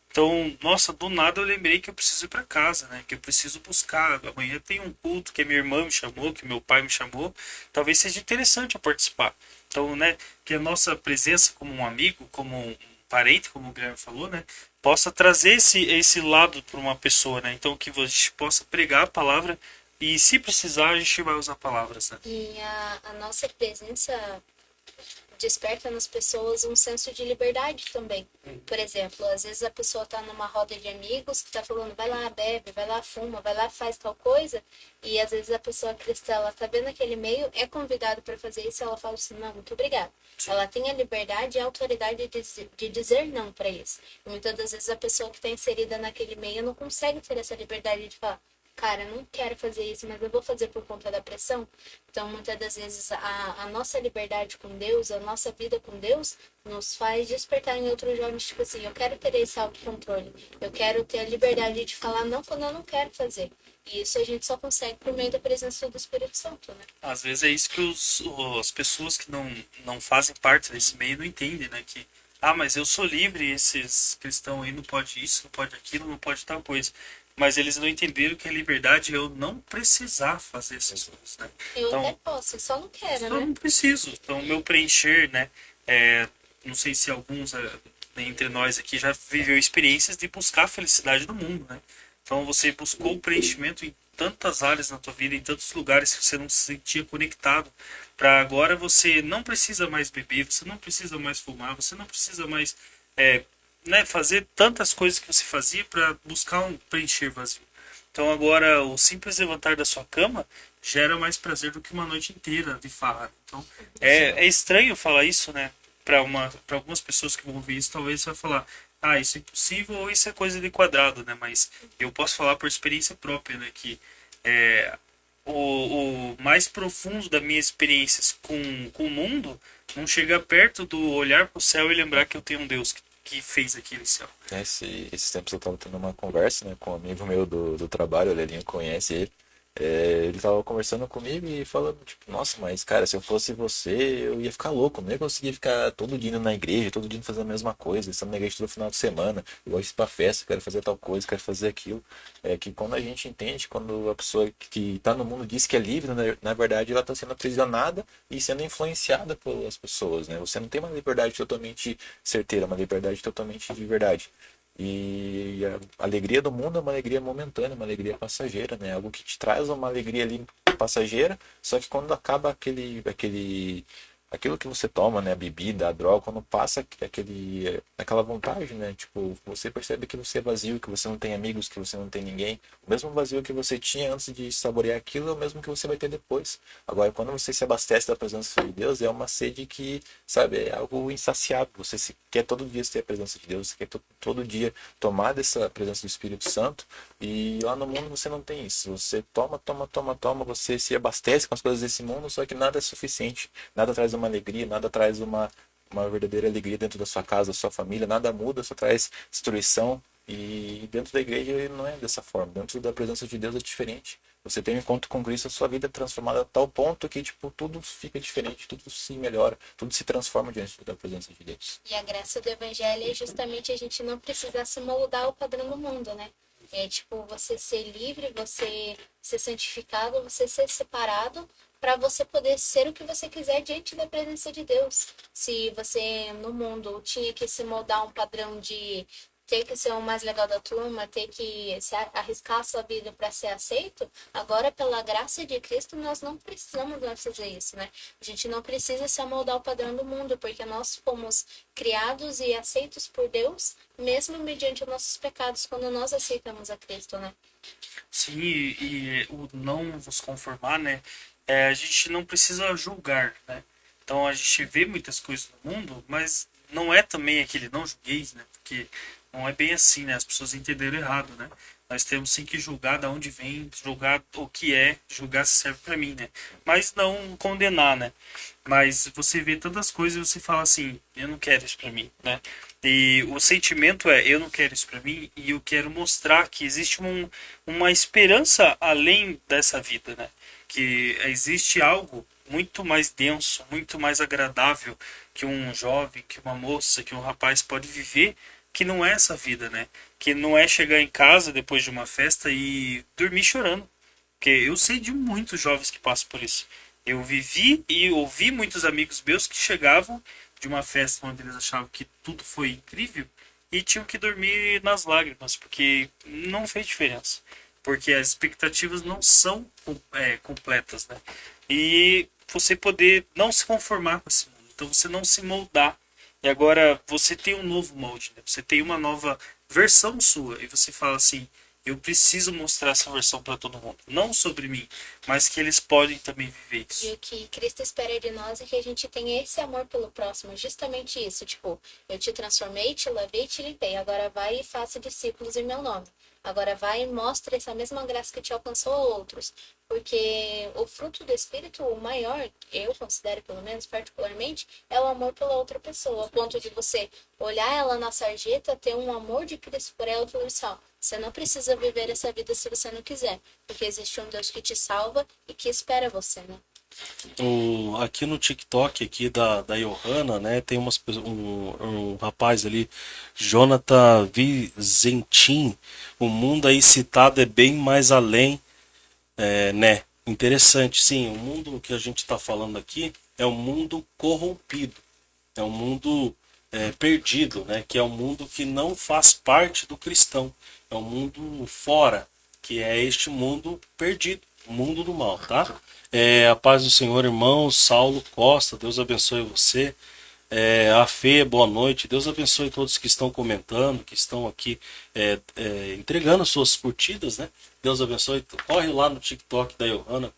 Então, nossa, do nada eu lembrei que eu preciso ir para casa, né? Que eu preciso buscar. Amanhã tem um culto que a minha irmã me chamou, que meu pai me chamou. Talvez seja interessante eu participar. Então, né, que a nossa presença como um amigo, como um parente, como o Guilherme falou, né, possa trazer esse lado para uma pessoa, né? Então, que a gente possa pregar a palavra e, se precisar, a gente vai usar palavras, né? E a nossa presença desperta nas pessoas um senso de liberdade também. Por exemplo, às vezes a pessoa está numa roda de amigos que está falando, vai lá, bebe, vai lá, fuma, vai lá, faz tal coisa, e às vezes a pessoa cristã, ela está vendo aquele meio, é convidada para fazer isso, ela fala assim, não, muito obrigada. Ela tem a liberdade e a autoridade de dizer não para isso. E muitas das vezes a pessoa que está inserida naquele meio não consegue ter essa liberdade de falar, cara, eu não quero fazer isso, mas eu vou fazer por conta da pressão. Então, muitas das vezes, a nossa liberdade com Deus, a nossa vida com Deus, nos faz despertar em outros jovens, tipo assim, eu quero ter esse autocontrole, eu quero ter a liberdade de falar não quando eu não quero fazer. E isso a gente só consegue por meio da presença do Espírito Santo, né? Às vezes é isso que as pessoas que não fazem parte desse meio não entendem, né? Que, mas eu sou livre, esses cristãos aí não pode isso, não pode aquilo, não pode tal coisa. Mas eles não entenderam que a liberdade é eu não precisar fazer essas coisas, né? Eu Então, até posso, só não quero, eu né? não preciso. Então, o meu preencher, né? Não sei se alguns entre nós aqui já viveu experiências de buscar a felicidade no mundo, né? Então, você buscou o preenchimento em tantas áreas na tua vida, em tantos lugares que você não se sentia conectado. Para agora você não precisa mais beber, você não precisa mais fumar, você não precisa mais né, fazer tantas coisas que você fazia para buscar um preencher vazio. Então agora o simples levantar da sua cama gera mais prazer do que uma noite inteira de farra. Então é estranho falar isso, né? Para algumas pessoas que vão ouvir isso, talvez você vai falar, isso é impossível ou isso é coisa de quadrado, né? Mas eu posso falar por experiência própria, né? Que o mais profundo das minhas experiências com o mundo não chega perto do olhar para o céu e lembrar que eu tenho um Deus que fez aquele céu. Esses tempos eu tava tendo uma conversa, né, com um amigo meu do trabalho, o Lelinho conhece ele. Ele tava conversando comigo e falando, tipo, nossa, mas cara, se eu fosse você, eu ia ficar louco, não ia conseguir ficar todo dia indo na igreja, todo dia fazendo a mesma coisa, estando na igreja todo final de semana, eu gosto de ir pra festa, quero fazer tal coisa, quero fazer aquilo. É que quando a gente entende, quando a pessoa que tá no mundo diz que é livre, na verdade ela tá sendo aprisionada e sendo influenciada pelas pessoas, né? Você não tem uma liberdade totalmente certeira, uma liberdade totalmente de verdade. E a alegria do mundo é uma alegria momentânea, uma alegria passageira, né? Algo que te traz uma alegria ali passageira, só que quando acaba aquilo que você toma, né, a bebida, a droga, quando passa aquela vontade, né, tipo, você percebe que você é vazio, que você não tem amigos, que você não tem ninguém. O mesmo vazio que você tinha antes de saborear aquilo é o mesmo que você vai ter depois. Agora, quando você se abastece da presença de Deus, é uma sede que, sabe, é algo insaciável. Você quer todo dia ter a presença de Deus, você quer todo dia tomar dessa presença do Espírito Santo, e lá no mundo você não tem isso. Você toma, você se abastece com as coisas desse mundo, só que nada é suficiente, nada traz uma alegria, nada traz uma verdadeira alegria dentro da sua casa, da sua família, nada muda, só traz destruição. E dentro da igreja não é dessa forma, dentro da presença de Deus é diferente. Você tem um encontro com Cristo, a sua vida é transformada a tal ponto que tipo, tudo fica diferente, tudo se melhora, tudo se transforma diante da presença de Deus. E a graça do evangelho é justamente a gente não precisar se moldar ao padrão do mundo, né? É tipo você ser livre, você ser santificado, você ser separado para você poder ser o que você quiser diante da presença de Deus. Se você no mundo tinha que se moldar a um padrão de ter que ser o mais legal da turma, ter que se arriscar a sua vida para ser aceito, agora pela graça de Cristo nós não precisamos mais fazer isso, né? A gente não precisa se amoldar ao padrão do mundo, porque nós fomos criados e aceitos por Deus, mesmo mediante os nossos pecados, quando nós aceitamos a Cristo, né? Sim, e o não vos conformar, né? a gente não precisa julgar, né? Então a gente vê muitas coisas no mundo, mas não é também aquele não julgueis, né? Porque não é bem assim, né? As pessoas entenderam errado, né? Nós temos sim que julgar de onde vem, julgar o que é, julgar se serve para mim, né? Mas não condenar, né? Mas você vê tantas coisas e você fala assim, eu não quero isso para mim, né? E o sentimento é, eu não quero isso para mim e eu quero mostrar que existe uma esperança além dessa vida, né? Que existe algo muito mais denso, muito mais agradável que um jovem, que uma moça, que um rapaz pode viver, que não é essa vida, né? Que não é chegar em casa depois de uma festa e dormir chorando. Porque eu sei de muitos jovens que passam por isso. Eu vivi e ouvi muitos amigos meus que chegavam de uma festa onde eles achavam que tudo foi incrível e tinham que dormir nas lágrimas, porque não fez diferença. Porque as expectativas não são completas, né? E você poder não se conformar com esse mundo. Então você não se moldar. E agora você tem um novo molde, né? Você tem uma nova versão sua. E você fala assim, eu preciso mostrar essa versão para todo mundo. Não sobre mim, mas que eles podem também viver isso. E o que Cristo espera de nós é que a gente tenha esse amor pelo próximo. Justamente isso. Tipo, eu te transformei, te lavei, te limpei. Agora vai e faça discípulos em meu nome. Agora vai e mostre essa mesma graça que te alcançou a outros. Porque o fruto do Espírito, o maior, eu considero pelo menos particularmente, é o amor pela outra pessoa. A ponto de você olhar ela na sarjeta, ter um amor de Cristo por ela e falar assim, ó, você não precisa viver essa vida se você não quiser. Porque existe um Deus que te salva e que espera você, né? Aqui no TikTok aqui da Johanna, né, tem um rapaz ali, Jonathan Vizentin. O mundo aí citado é bem mais além, né? Interessante, sim. O mundo que a gente está falando aqui é um mundo corrompido, é um mundo perdido, né? Que é um mundo que não faz parte do cristão, é um mundo fora, que é este mundo perdido, o mundo do mal, tá? A paz do Senhor, irmão Saulo Costa, Deus abençoe você. A Fê, boa noite. Deus abençoe todos que estão comentando, que estão aqui entregando suas curtidas, né? Deus abençoe. Corre lá no TikTok da Johanna,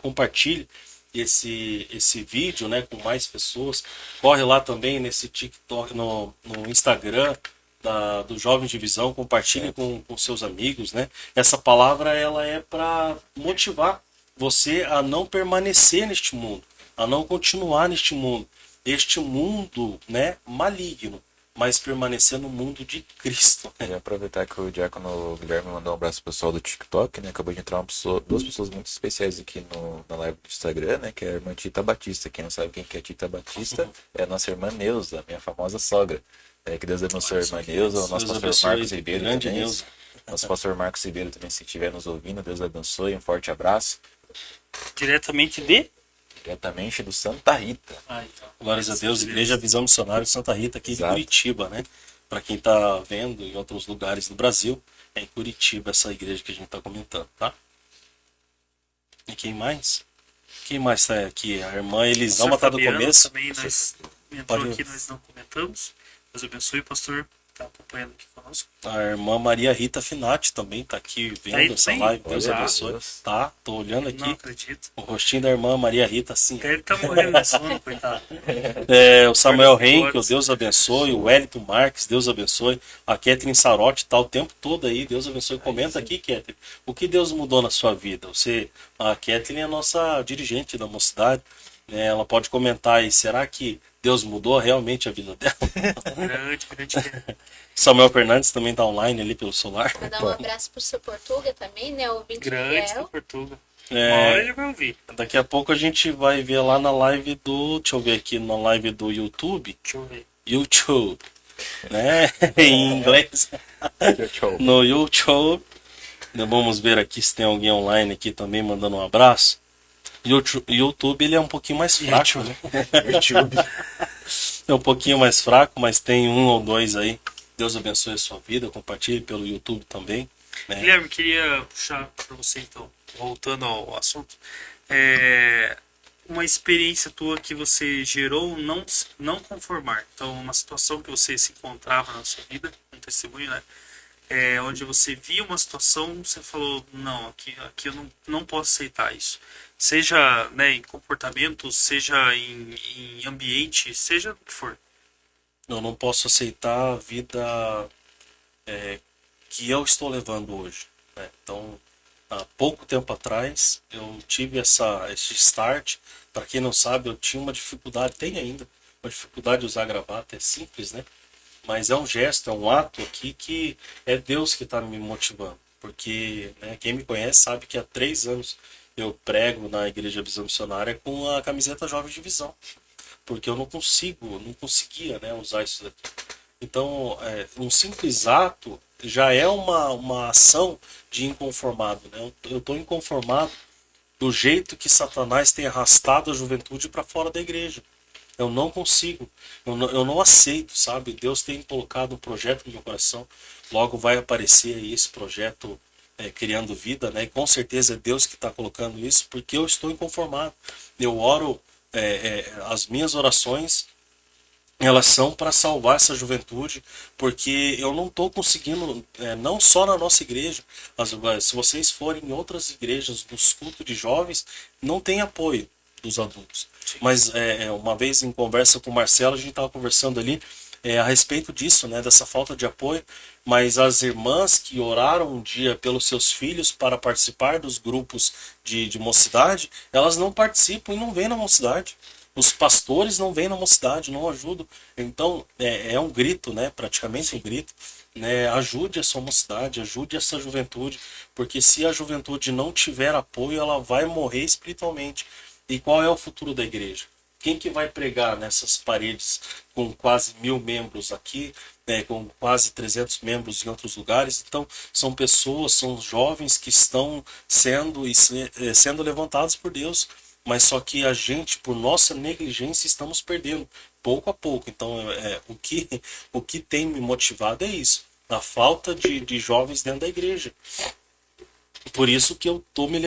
compartilhe esse vídeo, né, com mais pessoas. Corre lá também nesse TikTok, no Instagram do Jovem de Visão, compartilhe com seus amigos, né? Essa palavra ela é para motivar você a não permanecer neste mundo, a não continuar neste mundo. Este mundo, né, maligno, mas permanecer no mundo de Cristo. E aproveitar que o Diácono Guilherme mandou um abraço pro pessoal do TikTok, né? Acabou de entrar duas pessoas muito especiais aqui na live do Instagram, né? Que é a irmã Tita Batista. Quem não sabe quem que é Tita Batista é a nossa irmã Neuza, minha famosa sogra. Que Deus abençoe a irmã Neuza, o nosso pastor Marcos Ribeiro também. Nosso pastor Marcos Ribeiro também, se estiver nos ouvindo, Deus abençoe, um forte abraço. Diretamente do Santa Rita. Então. Glórias a Deus, Igreja Visão Missionária de Santa Rita, aqui de Curitiba, né? Para quem está vendo em outros lugares do Brasil, é em Curitiba essa igreja que a gente está comentando, tá? E quem mais? Quem mais está aqui? A irmã Elisama está do começo. Também nós entrou aqui, nós não comentamos. Deus abençoe, pastor. Está acompanhando aqui conosco. A irmã Maria Rita Finati também está aqui vendo essa live. Deus abençoe. Tá, tô olhando aqui. Não acredito. O rostinho da irmã Maria Rita, assim. Ele tá morrendo de sono, coitado. O Samuel Henkel, Deus abençoe. O Wellington Marques, Deus abençoe. A Catherine Sarotti tá o tempo todo aí, Deus abençoe. Comenta aqui, Catherine. O que Deus mudou na sua vida? A Catherine é a nossa dirigente da mocidade. Ela pode comentar aí, será que Deus mudou realmente a vida dela? Grande. Samuel Fernandes também tá online ali pelo celular. Vou dar um abraço pro seu Portuga também, né? O ouvinte Grande fiel. Portuga. Uma hora ele vai ouvir. Daqui a pouco a gente vai ver lá na live deixa eu ver aqui, na live do YouTube. Deixa eu ver. YouTube, né? Em inglês. No YouTube. Vamos ver aqui se tem alguém online aqui também mandando um abraço. YouTube ele é um pouquinho mais fraco, né? YouTube. É um pouquinho mais fraco, mas tem um ou dois aí. Deus abençoe a sua vida, compartilhe pelo YouTube também, né? Guilherme, queria puxar para você então, voltando ao assunto, uma experiência tua que você gerou não conformar. Então, uma situação que você se encontrava na sua vida, um testemunho, né? Onde você via uma situação, você falou, não, aqui eu não posso aceitar isso. seja, né, em comportamento, seja em ambiente, seja o que for. Eu não posso aceitar a vida que eu estou levando hoje, né? Então, há pouco tempo atrás, eu tive esse start. Para quem não sabe, eu tinha uma dificuldade, tem ainda, uma dificuldade de usar gravata, é simples, né? Mas é um gesto, é um ato aqui que é Deus que está me motivando. Porque, né, quem me conhece sabe que há 3 anos eu prego na Igreja Visão Missionária com a camiseta Jovem de Visão. Porque eu não conseguia, né, usar isso daqui. Então, um simples ato já é uma ação de inconformado, né? Eu estou inconformado do jeito que Satanás tem arrastado a juventude para fora da igreja. Eu não consigo, eu não aceito, sabe? Deus tem colocado um projeto no meu coração, logo vai aparecer aí esse projeto Criando Vida, né? E com certeza é Deus que está colocando isso, porque eu estou inconformado. Eu oro, as minhas orações elas são para salvar essa juventude, porque eu não estou conseguindo, não só na nossa igreja, se vocês forem em outras igrejas, nos cultos de jovens, não tem apoio dos adultos. Mas uma vez em conversa com o Marcelo, a gente estava conversando ali a respeito disso, né, dessa falta de apoio, mas as irmãs que oraram um dia pelos seus filhos para participar dos grupos de mocidade, elas não participam e não vêm na mocidade. Os pastores não vêm na mocidade, não ajudam. Então, é um grito, né? Praticamente um grito. Né? Ajude a sua mocidade, ajude essa juventude, porque se a juventude não tiver apoio, ela vai morrer espiritualmente. E qual é o futuro da igreja? Quem que vai pregar nessas paredes com quase 1000 membros aqui, né, com quase 300 membros em outros lugares? Então, são pessoas, são jovens que estão sendo levantados por Deus, mas só que a gente, por nossa negligência, estamos perdendo pouco a pouco. Então, o que tem me motivado é isso, a falta de jovens dentro da igreja. Por isso que eu estou me